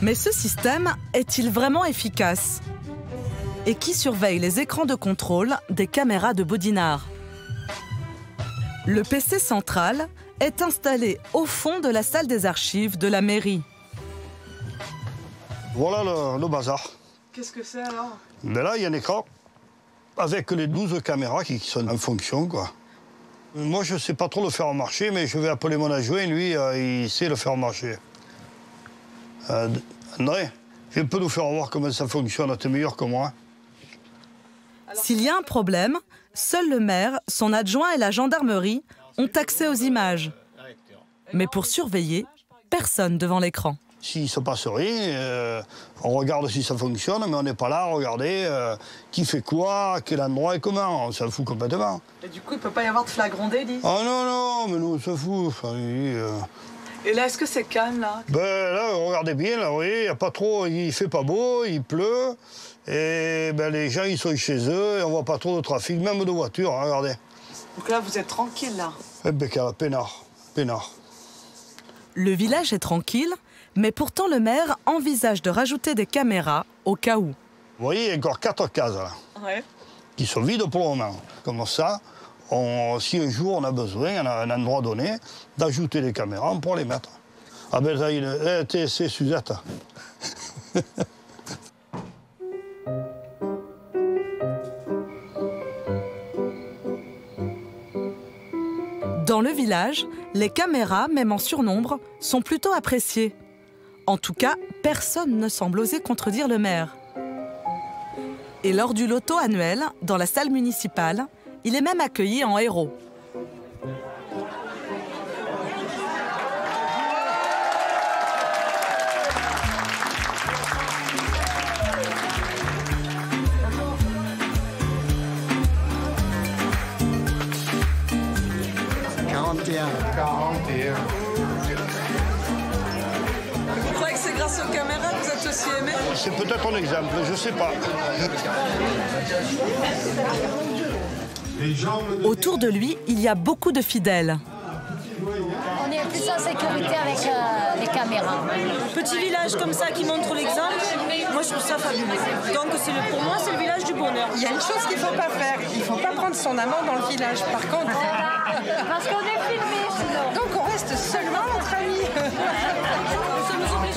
A: Mais ce système est-il vraiment efficace? Et qui surveille les écrans de contrôle des caméras de Bodinard? Le PC central est installé au fond de la salle des archives de la mairie.
J: Voilà le bazar.
A: Qu'est-ce que c'est alors?
J: Ben là, il y a un écran avec les 12 caméras qui sont en fonction, quoi. Moi, je ne sais pas trop le faire marcher, mais je vais appeler mon adjoint, lui, il sait le faire marcher. André, il peut nous faire voir comment ça fonctionne, t'es meilleur que moi.
A: S'il y a un problème, seul le maire, son adjoint et la gendarmerie ont accès aux images. Mais pour surveiller, personne devant l'écran.
J: S'il ne se passe rien, on regarde si ça fonctionne, mais on n'est pas là à regarder qui fait quoi, à quel endroit et comment. On s'en fout complètement.
A: Et du coup, il ne peut pas y avoir de flagrant délit?
J: Ah non, non, mais nous, on s'en fout.
A: Et là, est-ce que c'est calme, là?
J: Ben là, regardez bien, là, oui, il y a pas trop, il fait pas beau, il pleut. Et ben, les gens, ils sont chez eux et on voit pas trop de trafic, même de voitures, hein, regardez.
A: Donc là, vous êtes tranquille, là?
J: Impeccable, peinard, peinard.
A: Le village est tranquille, mais pourtant le maire envisage de rajouter des caméras au cas où.
J: Vous voyez, il y a encore 4 cases, là, qui sont vides pour le moment. Comme ça, si un jour on a besoin, à un endroit donné, d'ajouter des caméras, on pourra les mettre. Ah ben ça, c'est Suzette.
A: Dans le village, les caméras, même en surnombre, sont plutôt appréciées. En tout cas, personne ne semble oser contredire le maire. Et lors du loto annuel, dans la salle municipale, il est même accueilli en héros. Vous croyez que c'est grâce aux caméras que vous êtes aussi aimé?
J: C'est peut-être un exemple, je sais pas.
A: Autour de lui, il y a beaucoup de fidèles.
V: On est plus en sécurité avec les caméras.
L: Petit village comme ça qui montre l'exemple, moi je trouve ça fabuleux. Donc pour moi, c'est le village du bonheur.
N: Il y a une chose qu'il ne faut pas faire, il ne faut pas prendre son amant dans le village. Par contre,
V: parce qu'on est filmé sinon.
N: Donc on reste seulement entre amis.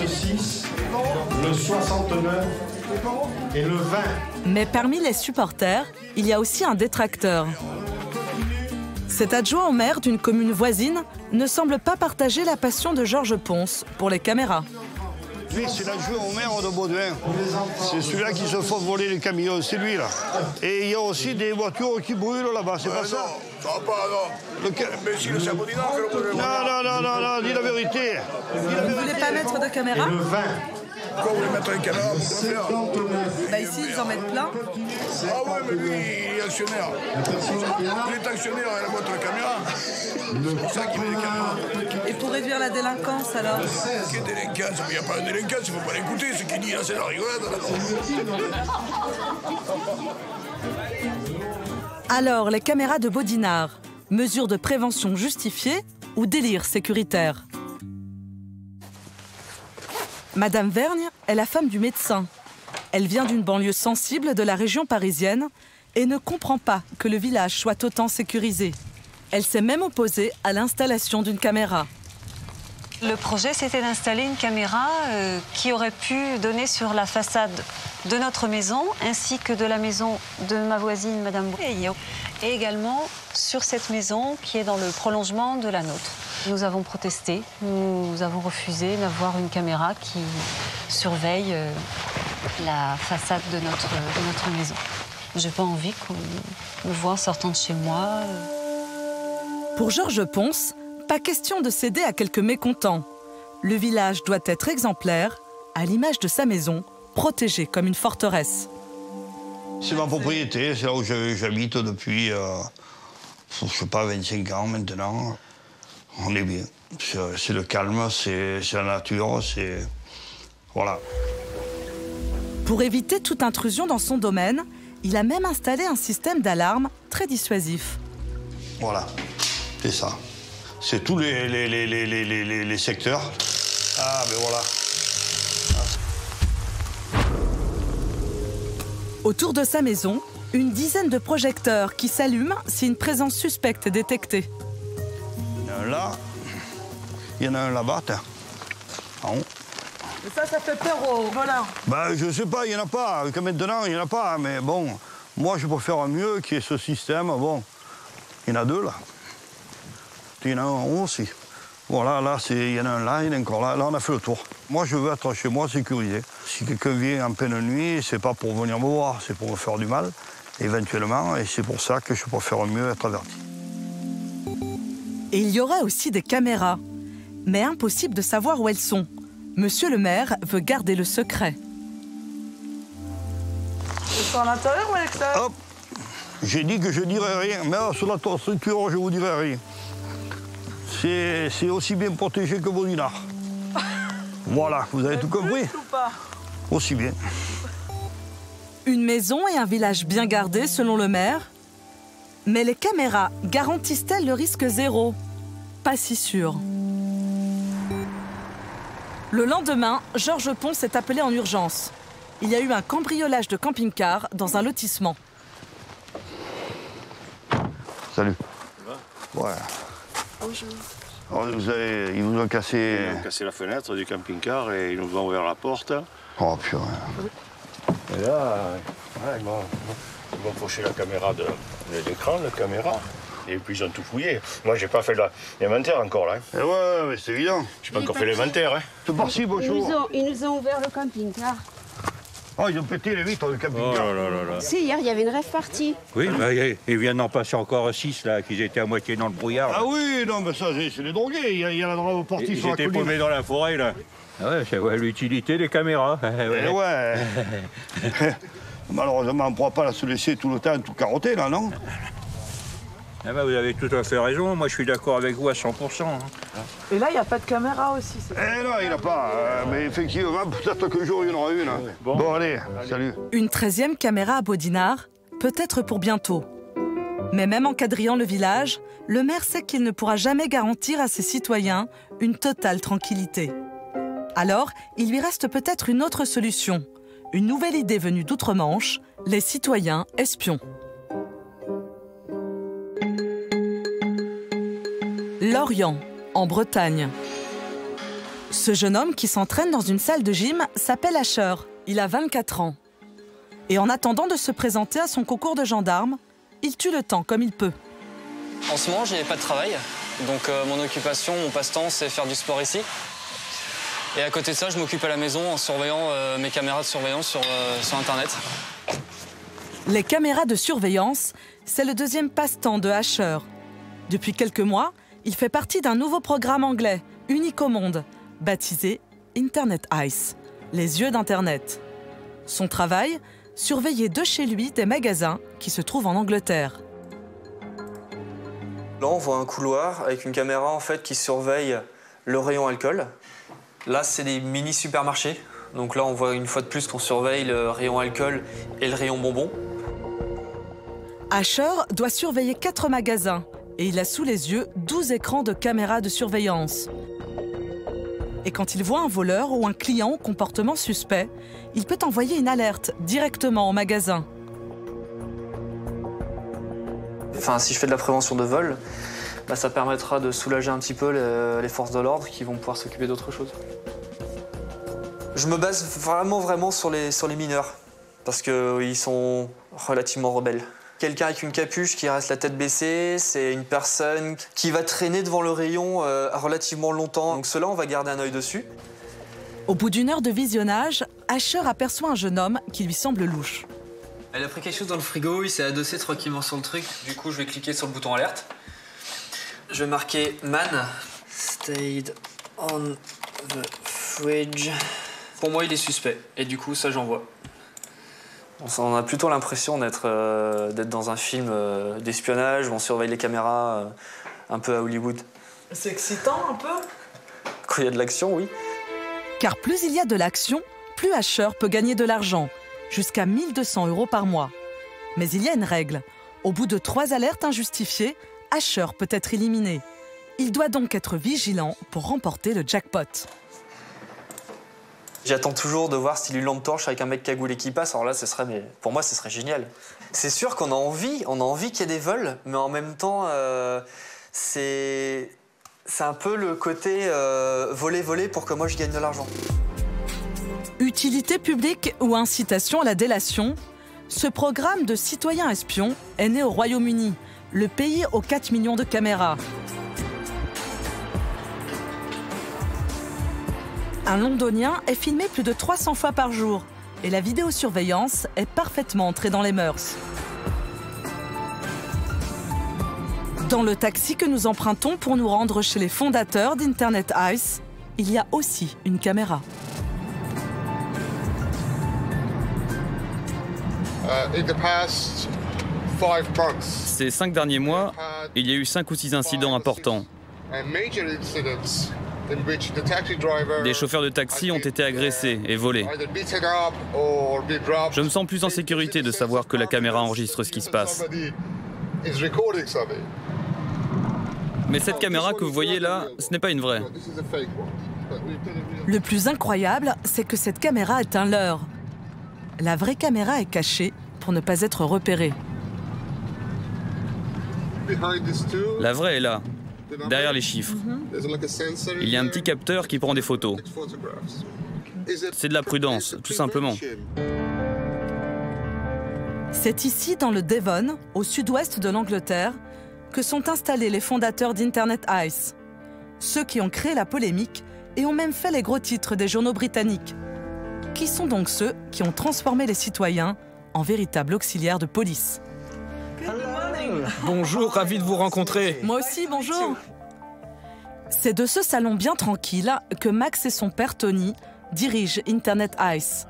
K: Le 6, le 69 et le 20.
A: Mais parmi les supporters, il y a aussi un détracteur. Cet adjoint au maire d'une commune voisine ne semble pas partager la passion de Georges Ponce pour les caméras.
J: Lui, c'est l'adjoint au maire de Baudouin. C'est celui-là qui se fait voler les camions, c'est lui, là. Et il y a aussi des voitures qui brûlent là-bas, c'est pas ça?
K: Non, ça va pas, non. Mais si, c'est à Bodinard que le
J: Non, dis la vérité.
A: Vous ne voulez pas mettre de caméra?
K: Et le 20.
G: Pourquoi vous voulez mettre un caméra pour quoi faire?
A: Bah ici, ils en mettent plein.
G: Ah ouais, mais lui, il est actionnaire. Il est actionnaire à la boîte de la caméra. C'est pour ça qu'il met des caméras.
A: Et pour réduire la délinquance, alors?
G: Quelle délinquance? Il n'y a pas de délinquance, il ne faut pas l'écouter. Ce qu'il dit là, c'est la rigolade.
A: Alors, les caméras de Baudinard, mesure de prévention justifiée ou délire sécuritaire? Madame Vergne est la femme du médecin. Elle vient d'une banlieue sensible de la région parisienne et ne comprend pas que le village soit autant sécurisé. Elle s'est même opposée à l'installation d'une caméra.
O: Le projet, c'était d'installer une caméra qui aurait pu donner sur la façade de notre maison, ainsi que de la maison de ma voisine, Madame Bouillot, et également sur cette maison qui est dans le prolongement de la nôtre. Nous avons protesté, nous avons refusé d'avoir une caméra qui surveille la façade de notre maison. J'ai pas envie qu'on me voie en sortant de chez moi.
A: Pour Georges Ponce, pas question de céder à quelques mécontents. Le village doit être exemplaire, à l'image de sa maison, protégée comme une forteresse.
J: C'est ma propriété, c'est là où j'habite depuis, je sais pas, 25 ans maintenant. On est bien. C'est le calme, c'est la nature, c'est... Voilà.
A: Pour éviter toute intrusion dans son domaine, il a même installé un système d'alarme très dissuasif.
J: Voilà, c'est ça. C'est tous les secteurs. Ah, ben voilà.
A: Autour de sa maison, une dizaine de projecteurs qui s'allument si une présence suspecte est détectée.
J: Il y en a un là, il y en a un là-bas, en haut.
A: Ça fait peur aux voleurs.
J: Bah, je sais pas, il n'y en a pas. Comme maintenant, il n'y en a pas. Mais bon, moi, je préfère mieux qu'il y ait ce système. Bon, il y en a deux, là. Il y en a un en haut aussi. Voilà, là, il y en a un là, il y en a encore là. Là, on a fait le tour. Moi, je veux être chez moi sécurisé. Si quelqu'un vient en pleine nuit, c'est pas pour venir me voir, c'est pour me faire du mal, éventuellement. Et c'est pour ça que je préfère mieux être averti.
A: Et il y aurait aussi des caméras. Mais impossible de savoir où elles sont. Monsieur le maire veut garder le secret.
L: Ils sont à l'intérieur ou à l'extérieur?
J: Hop. J'ai dit que je dirais rien, mais sur la structure, je vous dirai rien. C'est aussi bien protégé que Baudinard. Voilà, vous avez tout compris?
L: Ou pas?
J: Aussi bien.
A: Une maison et un village bien gardés, selon le maire. Mais les caméras garantissent-elles le risque zéro? Pas si sûr. Le lendemain, Georges Ponce est appelé en urgence. Il y a eu un cambriolage de camping-car dans un lotissement.
J: Salut.
Q: Ouais.
J: Bonjour. Ils vous ont cassé...
Q: Ils ont cassé la fenêtre du camping-car et ils nous ont ouvert la porte.
J: Oh purée.
Q: Et là, ouais, ils m'ont fauché la caméra de l'écran, la caméra. Et puis ils ont tout fouillé. Moi, j'ai pas fait l'inventaire encore, là.
J: Eh ouais, mais c'est évident.
Q: J'ai pas encore fait l'inventaire, hein.
J: C'est parti, bonjour.
R: Ils nous ont ouvert le camping-car.
J: Oh, ils ont pété les vitres du camping-car.
Q: Oh là là là.
R: Si, hier, il y avait une rêve partie.
Q: Oui, bah, ils viennent d'en passer encore 6, là, qui étaient à moitié dans le brouillard. Là.
J: Ah oui, non, mais ça, c'est les drogués. Il y a la drogue partie sur la colline.
Q: Ils étaient paumés dans la forêt, là. Ah ouais, c'est l'utilité des caméras.
J: Eh ouais. Malheureusement, on ne pourra pas se laisser tout le temps tout carotter, là, non?
Q: Ah bah, vous avez tout à fait raison. Moi, je suis d'accord avec vous à 100%. Hein.
L: Et là, il n'y a pas de caméra aussi.
J: Eh non, il n'y en a pas. Mais effectivement, peut-être qu'un jour, il y en aura une. Hein. Bon, allez, salut.
A: Une 13e caméra à Baudinard, peut-être pour bientôt. Mais même en quadrillant le village, le maire sait qu'il ne pourra jamais garantir à ses citoyens une totale tranquillité. Alors, il lui reste peut-être une autre solution. Une nouvelle idée venue d'outre-Manche, les citoyens espions. Lorient, en Bretagne. Ce jeune homme qui s'entraîne dans une salle de gym s'appelle Asher. Il a 24 ans. Et en attendant de se présenter à son concours de gendarme, il tue le temps comme il peut.
S: En ce moment, je n'ai pas de travail. Donc mon occupation, mon passe-temps, c'est faire du sport ici. Et à côté de ça, je m'occupe à la maison en surveillant mes caméras de surveillance sur Internet.
A: Les caméras de surveillance, c'est le deuxième passe-temps de Asher. Depuis quelques mois, il fait partie d'un nouveau programme anglais, unique au monde, baptisé Internet Eyes. les yeux d'Internet. Son travail, surveiller de chez lui des magasins qui se trouvent en Angleterre.
S: Là, on voit un couloir avec une caméra en fait, qui surveille le rayon alcool. Là, c'est des mini-supermarchés. Donc là, on voit une fois de plus qu'on surveille le rayon alcool et le rayon bonbons.
A: Asher doit surveiller 4 magasins et il a sous les yeux 12 écrans de caméras de surveillance. Et quand il voit un voleur ou un client au comportement suspect, il peut envoyer une alerte directement au magasin.
S: Enfin, si je fais de la prévention de vol, ça permettra de soulager un petit peu les forces de l'ordre qui vont pouvoir s'occuper d'autre chose. Je me base vraiment sur les mineurs, parce qu'ils sont relativement rebelles. Quelqu'un avec une capuche qui reste la tête baissée, c'est une personne qui va traîner devant le rayon relativement longtemps. Donc ceux-là, on va garder un œil dessus.
A: Au bout d'1 heure de visionnage, Asher aperçoit un jeune homme qui lui semble louche.
S: Elle a pris quelque chose dans le frigo, il s'est adossé tranquillement sur le truc. Du coup, je vais cliquer sur le bouton alerte. Je vais marquer man. Stayed on the fridge. Pour moi, il est suspect. Et du coup, ça, j'envoie. On a plutôt l'impression d'être dans un film d'espionnage où on surveille les caméras un peu à Hollywood.
A: C'est excitant un peu?
S: Quand il y a de l'action, oui.
A: Car plus il y a de l'action, plus Asher peut gagner de l'argent, jusqu'à 1 200 € par mois. Mais il y a une règle. Au bout de 3 alertes injustifiées, Asher peut être éliminé. Il doit donc être vigilant pour remporter le jackpot.
S: J'attends toujours de voir style une lampe torche avec un mec cagoulé qui passe. Alors là, pour moi, ce serait génial. C'est sûr qu'on a envie qu'il y ait des vols, mais en même temps, c'est un peu le côté voler pour que moi je gagne de l'argent.
A: Utilité publique ou incitation à la délation, ce programme de citoyens espions est né au Royaume-Uni, le pays aux 4 millions de caméras. Un Londonien est filmé plus de 300 fois par jour et la vidéosurveillance est parfaitement entrée dans les mœurs. Dans le taxi que nous empruntons pour nous rendre chez les fondateurs d'Internet Ice, il y a aussi une caméra.
C: Ces 5 derniers mois, il y a eu 5 ou 6 incidents importants. Des chauffeurs de taxi ont été agressés et volés. Je me sens plus en sécurité de savoir que la caméra enregistre ce qui se passe. Mais cette caméra que vous voyez là, ce n'est pas une vraie.
A: Le plus incroyable, c'est que cette caméra est un leurre. La vraie caméra est cachée pour ne pas être repérée.
C: La vraie est là, derrière les chiffres. Il y a un petit capteur qui prend des photos. C'est de la prudence, tout simplement.
A: C'est ici, dans le Devon, au sud-ouest de l'Angleterre, que sont installés les fondateurs d'Internet Ice. Ceux qui ont créé la polémique et ont même fait les gros titres des journaux britanniques. Qui sont donc ceux qui ont transformé les citoyens en véritables auxiliaires de police.
H: Bonjour, ravi de vous rencontrer.
A: Moi aussi, bonjour. C'est de ce salon bien tranquille que Max et son père Tony dirigent Internet Ice.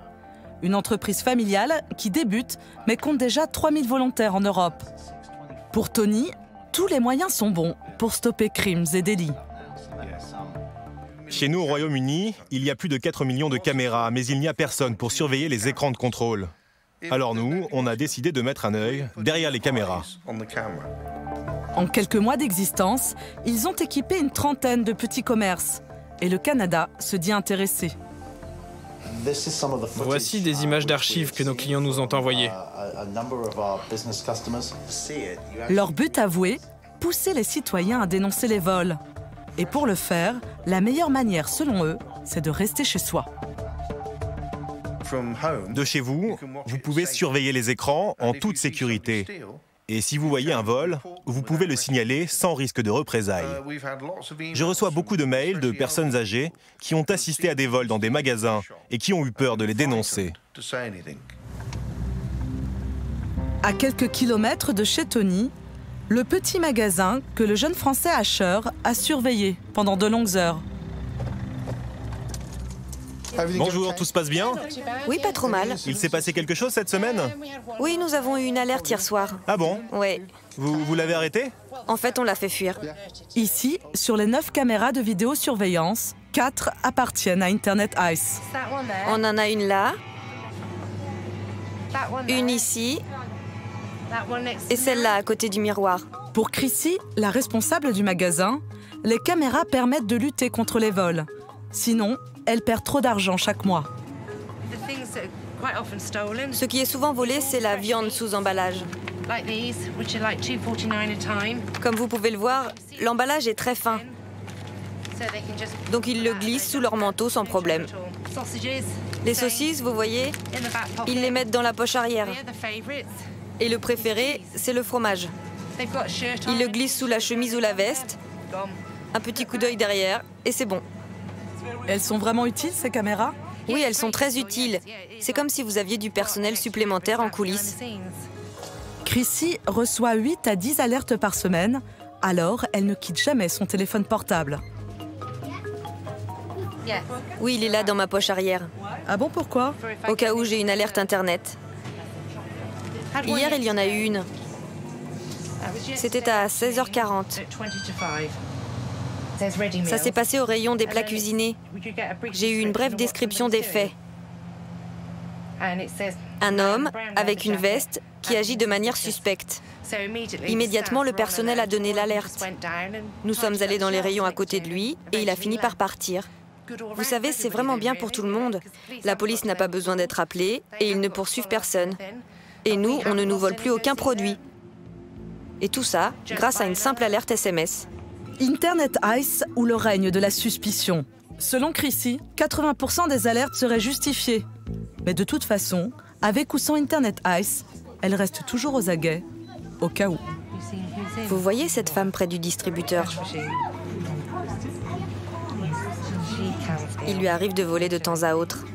A: Une entreprise familiale qui débute mais compte déjà 3000 volontaires en Europe. Pour Tony, tous les moyens sont bons pour stopper crimes et délits.
H: Chez nous, au Royaume-Uni, il y a plus de 4 millions de caméras, mais il n'y a personne pour surveiller les écrans de contrôle. Alors nous, on a décidé de mettre un œil derrière les caméras.
A: En quelques mois d'existence, ils ont équipé une trentaine de petits commerces. Et le Canada se dit intéressé.
H: Voici des images d'archives que nos clients nous ont envoyées.
A: Leur but avoué, pousser les citoyens à dénoncer les vols. Et pour le faire, la meilleure manière, selon eux, c'est de rester chez soi.
H: De chez vous, vous pouvez surveiller les écrans en toute sécurité. Et si vous voyez un vol, vous pouvez le signaler sans risque de représailles. Je reçois beaucoup de mails de personnes âgées qui ont assisté à des vols dans des magasins et qui ont eu peur de les dénoncer.
A: À quelques kilomètres de chez Tony, le petit magasin que le jeune Français Asher a surveillé pendant de longues heures.
H: Bonjour, tout se passe bien?
M: Oui, pas trop mal.
H: Il s'est passé quelque chose cette semaine?
M: Oui, nous avons eu une alerte hier soir.
H: Ah bon?
M: Ouais.
H: Vous l'avez arrêté?
M: En fait, on l'a fait fuir.
A: Ici, sur les 9 caméras de vidéosurveillance, 4 appartiennent à Internet Ice.
M: On en a une là, une ici, et celle-là à côté du miroir.
A: Pour Chrissy, la responsable du magasin, les caméras permettent de lutter contre les vols. Sinon, elle perd trop d'argent chaque mois.
M: Ce qui est souvent volé, c'est la viande sous emballage. Comme vous pouvez le voir, l'emballage est très fin. Donc ils le glissent sous leur manteau sans problème. Les saucisses, vous voyez, ils les mettent dans la poche arrière. Et le préféré, c'est le fromage. Ils le glissent sous la chemise ou la veste, un petit coup d'œil derrière, et c'est bon.
A: Elles sont vraiment utiles, ces caméras?
M: Oui, elles sont très utiles. C'est comme si vous aviez du personnel supplémentaire en coulisses.
A: Chrissy reçoit 8 à 10 alertes par semaine, alors elle ne quitte jamais son téléphone portable.
M: Oui, il est là dans ma poche arrière.
A: Ah bon, pourquoi?
M: Au cas où j'ai une alerte Internet. Hier, il y en a eu une. C'était à 16h40. Ça s'est passé au rayon des plats cuisinés. J'ai eu une brève description des faits. Un homme avec une veste qui agit de manière suspecte. Immédiatement, le personnel a donné l'alerte. Nous sommes allés dans les rayons à côté de lui et il a fini par partir. Vous savez, c'est vraiment bien pour tout le monde. La police n'a pas besoin d'être appelée et ils ne poursuivent personne. Et nous, on ne nous vole plus aucun produit. Et tout ça grâce à une simple alerte SMS.
A: Internet Ice ou le règne de la suspicion. Selon Chrissy, 80% des alertes seraient justifiées. Mais de toute façon, avec ou sans Internet Ice, elle reste toujours aux aguets, au cas où.
M: Vous voyez cette femme près du distributeur? Il lui arrive de voler de temps à autre.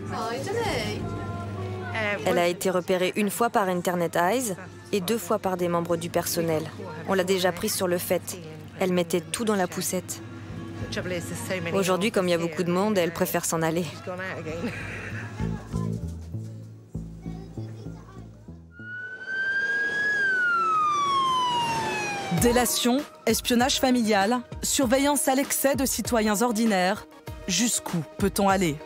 M: Elle a été repérée une fois par Internet Eyes et 2 fois par des membres du personnel. On l'a déjà prise sur le fait. Elle mettait tout dans la poussette. Aujourd'hui, comme il y a beaucoup de monde, elle préfère s'en aller.
A: Délation, espionnage familial, surveillance à l'excès de citoyens ordinaires. Jusqu'où peut-on aller?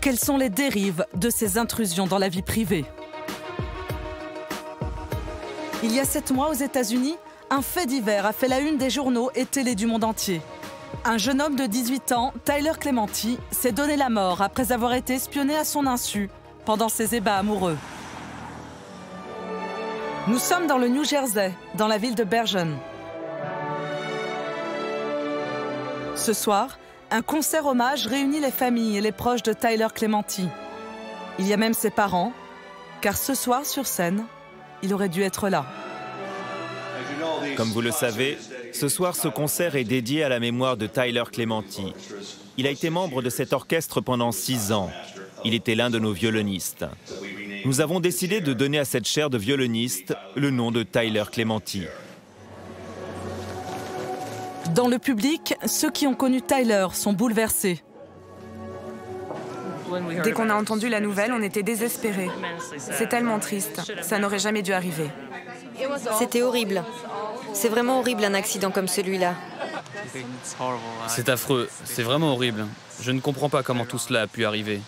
A: Quelles sont les dérives de ces intrusions dans la vie privée? Il y a 7 mois aux États-Unis, un fait divers a fait la une des journaux et télé du monde entier. Un jeune homme de 18 ans, Tyler Clementi, s'est donné la mort après avoir été espionné à son insu pendant ses ébats amoureux. Nous sommes dans le New Jersey, dans la ville de Bergen. Ce soir, un concert hommage réunit les familles et les proches de Tyler Clementi. Il y a même ses parents, car ce soir sur scène, il aurait dû être là.
H: Comme vous le savez, ce soir, ce concert est dédié à la mémoire de Tyler Clementi. Il a été membre de cet orchestre pendant 6 ans. Il était l'un de nos violonistes. Nous avons décidé de donner à cette chaire de violoniste le nom de Tyler Clementi.
A: Dans le public, ceux qui ont connu Tyler sont bouleversés.
P: Dès qu'on a entendu la nouvelle, on était désespérés. C'est tellement triste. Ça n'aurait jamais dû arriver.
M: C'était horrible. C'est vraiment horrible un accident comme celui-là.
C: C'est affreux. C'est vraiment horrible. Je ne comprends pas comment tout cela a pu arriver.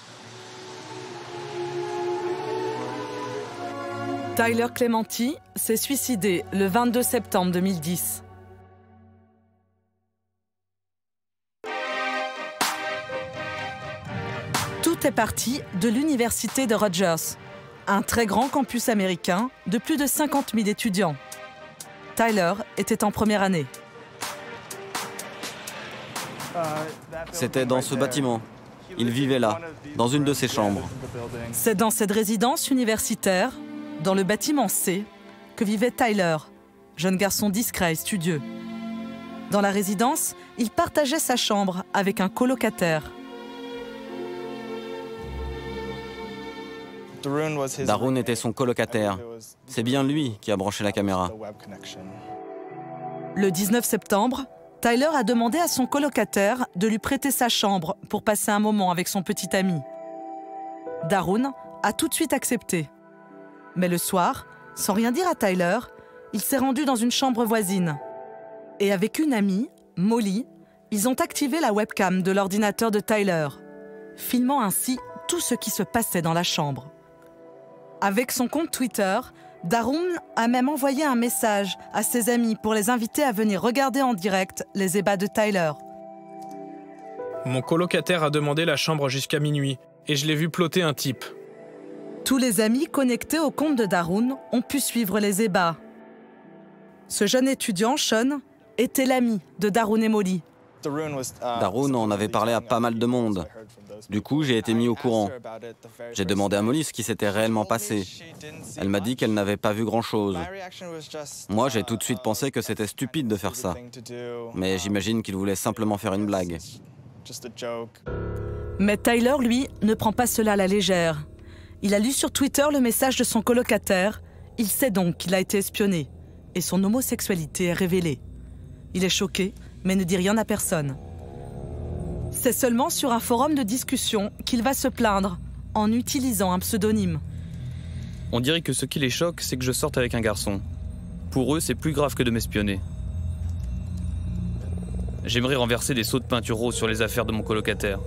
A: Tyler Clementi s'est suicidé le 22 septembre 2010. Tout est parti de l'université de Rutgers, un très grand campus américain de plus de 50 000 étudiants. Tyler était en première année.
T: C'était dans ce bâtiment. Il vivait là, dans une de ses chambres.
A: C'est dans cette résidence universitaire, dans le bâtiment C, que vivait Tyler, jeune garçon discret et studieux. Dans la résidence, il partageait sa chambre avec un colocataire.
T: Darun était son colocataire. C'est bien lui qui a branché la caméra.
A: Le 19 septembre, Tyler a demandé à son colocataire de lui prêter sa chambre pour passer un moment avec son petit ami. Darun a tout de suite accepté. Mais le soir, sans rien dire à Tyler, il s'est rendu dans une chambre voisine. Et avec une amie, Molly, ils ont activé la webcam de l'ordinateur de Tyler, filmant ainsi tout ce qui se passait dans la chambre. Avec son compte Twitter, Darun a même envoyé un message à ses amis pour les inviter à venir regarder en direct les ébats de Tyler.
D: Mon colocataire a demandé la chambre jusqu'à minuit et je l'ai vu plotter un type.
A: Tous les amis connectés au compte de Darun ont pu suivre les ébats. Ce jeune étudiant, Sean, était l'ami de Darun et Molly.
T: Darun en avait parlé à pas mal de monde. Du coup, j'ai été mis au courant. J'ai demandé à Molly ce qui s'était réellement passé. Elle m'a dit qu'elle n'avait pas vu grand-chose. Moi, j'ai tout de suite pensé que c'était stupide de faire ça. Mais j'imagine qu'il voulait simplement faire une blague.
A: Mais Tyler, lui, ne prend pas cela à la légère. Il a lu sur Twitter le message de son colocataire. Il sait donc qu'il a été espionné. Et son homosexualité est révélée. Il est choqué, mais ne dit rien à personne. C'est seulement sur un forum de discussion qu'il va se plaindre, en utilisant un pseudonyme.
C: On dirait que ce qui les choque, c'est que je sorte avec un garçon. Pour eux, c'est plus grave que de m'espionner. J'aimerais renverser des seaux de peinture rose sur les affaires de mon colocataire.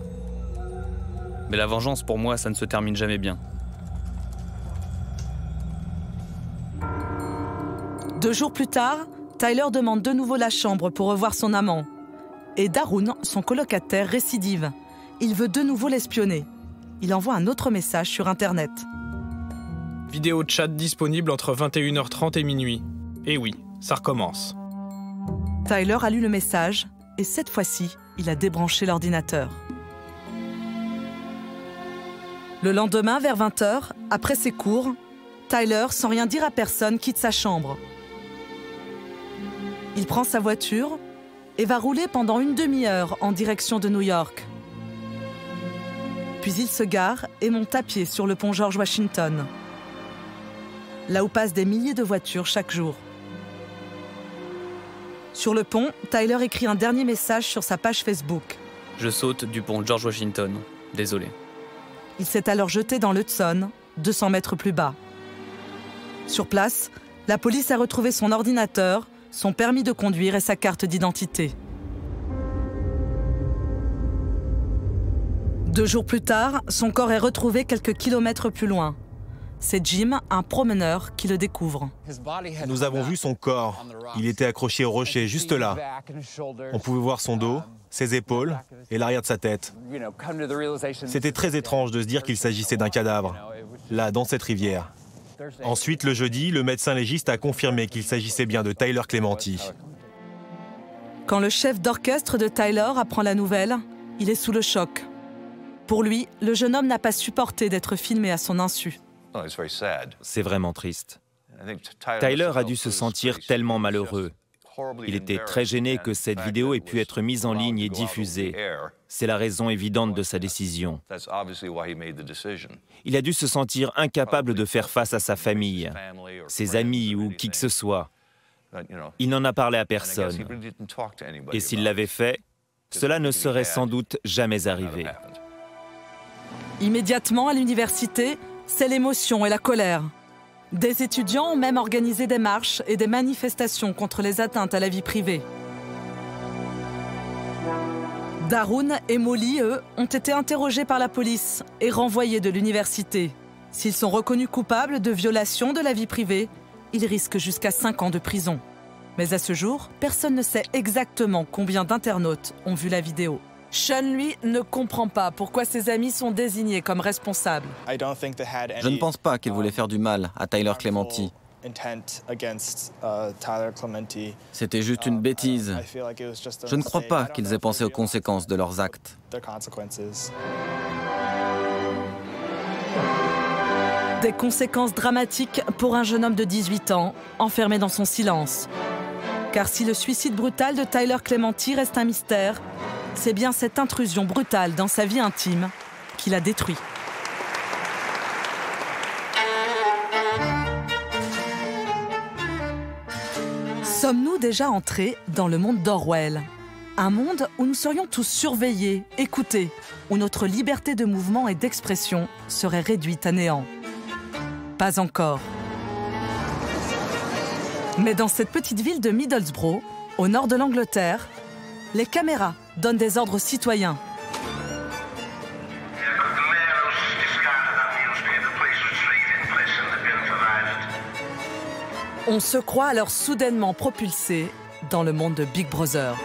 C: Mais la vengeance, pour moi, ça ne se termine jamais bien.
A: 2 jours plus tard, Tyler demande de nouveau la chambre pour revoir son amant. Et Darun, son colocataire, récidive. Il veut de nouveau l'espionner. Il envoie un autre message sur Internet.
D: Vidéo chat disponible entre 21h30 et minuit. Et oui, ça recommence.
A: Tyler a lu le message et cette fois-ci, il a débranché l'ordinateur. Le lendemain, vers 20h, après ses cours, Tyler, sans rien dire à personne, quitte sa chambre. Il prend sa voiture et va rouler pendant une demi-heure en direction de New York. Puis il se gare et monte à pied sur le pont George Washington, là où passent des milliers de voitures chaque jour. Sur le pont, Tyler écrit un dernier message sur sa page Facebook.
C: Je saute du pont George Washington. Désolé.
A: Il s'est alors jeté dans l'Hudson, 200 mètres plus bas. Sur place, la police a retrouvé son ordinateur, son permis de conduire et sa carte d'identité. 2 jours plus tard, son corps est retrouvé quelques kilomètres plus loin. C'est Jim, un promeneur, qui le découvre.
H: Nous avons vu son corps. Il était accroché au rocher, juste là. On pouvait voir son dos, ses épaules et l'arrière de sa tête. C'était très étrange de se dire qu'il s'agissait d'un cadavre, là, dans cette rivière. Ensuite, le jeudi, le médecin légiste a confirmé qu'il s'agissait bien de Tyler Clementi.
A: Quand le chef d'orchestre de Tyler apprend la nouvelle, il est sous le choc. Pour lui, le jeune homme n'a pas supporté d'être filmé à son insu.
U: C'est vraiment triste. Tyler a dû se sentir tellement malheureux. Il était très gêné que cette vidéo ait pu être mise en ligne et diffusée. C'est la raison évidente de sa décision. Il a dû se sentir incapable de faire face à sa famille, ses amis ou qui que ce soit. Il n'en a parlé à personne. Et s'il l'avait fait, cela ne serait sans doute jamais arrivé.
A: Immédiatement à l'université, c'est l'émotion et la colère. Des étudiants ont même organisé des marches et des manifestations contre les atteintes à la vie privée. Darun et Molly, eux, ont été interrogés par la police et renvoyés de l'université. S'ils sont reconnus coupables de violation de la vie privée, ils risquent jusqu'à 5 ans de prison. Mais à ce jour, personne ne sait exactement combien d'internautes ont vu la vidéo. Sean, lui, ne comprend pas pourquoi ses amis sont désignés comme responsables.
T: Je ne pense pas qu'ils voulaient faire du mal à Tyler Clementi. C'était juste une bêtise. Je ne crois pas qu'ils aient pensé aux conséquences de leurs actes.
A: Des conséquences dramatiques pour un jeune homme de 18 ans, enfermé dans son silence. Car si le suicide brutal de Tyler Clementi reste un mystère, c'est bien cette intrusion brutale dans sa vie intime qui l'a détruit. Sommes-nous déjà entrés dans le monde d'Orwell? Un monde où nous serions tous surveillés, écoutés, où notre liberté de mouvement et d'expression serait réduite à néant. Pas encore. Mais dans cette petite ville de Middlesbrough, au nord de l'Angleterre, les caméras donnent des ordres citoyens. On se croit alors soudainement propulsé dans le monde de Big Brother.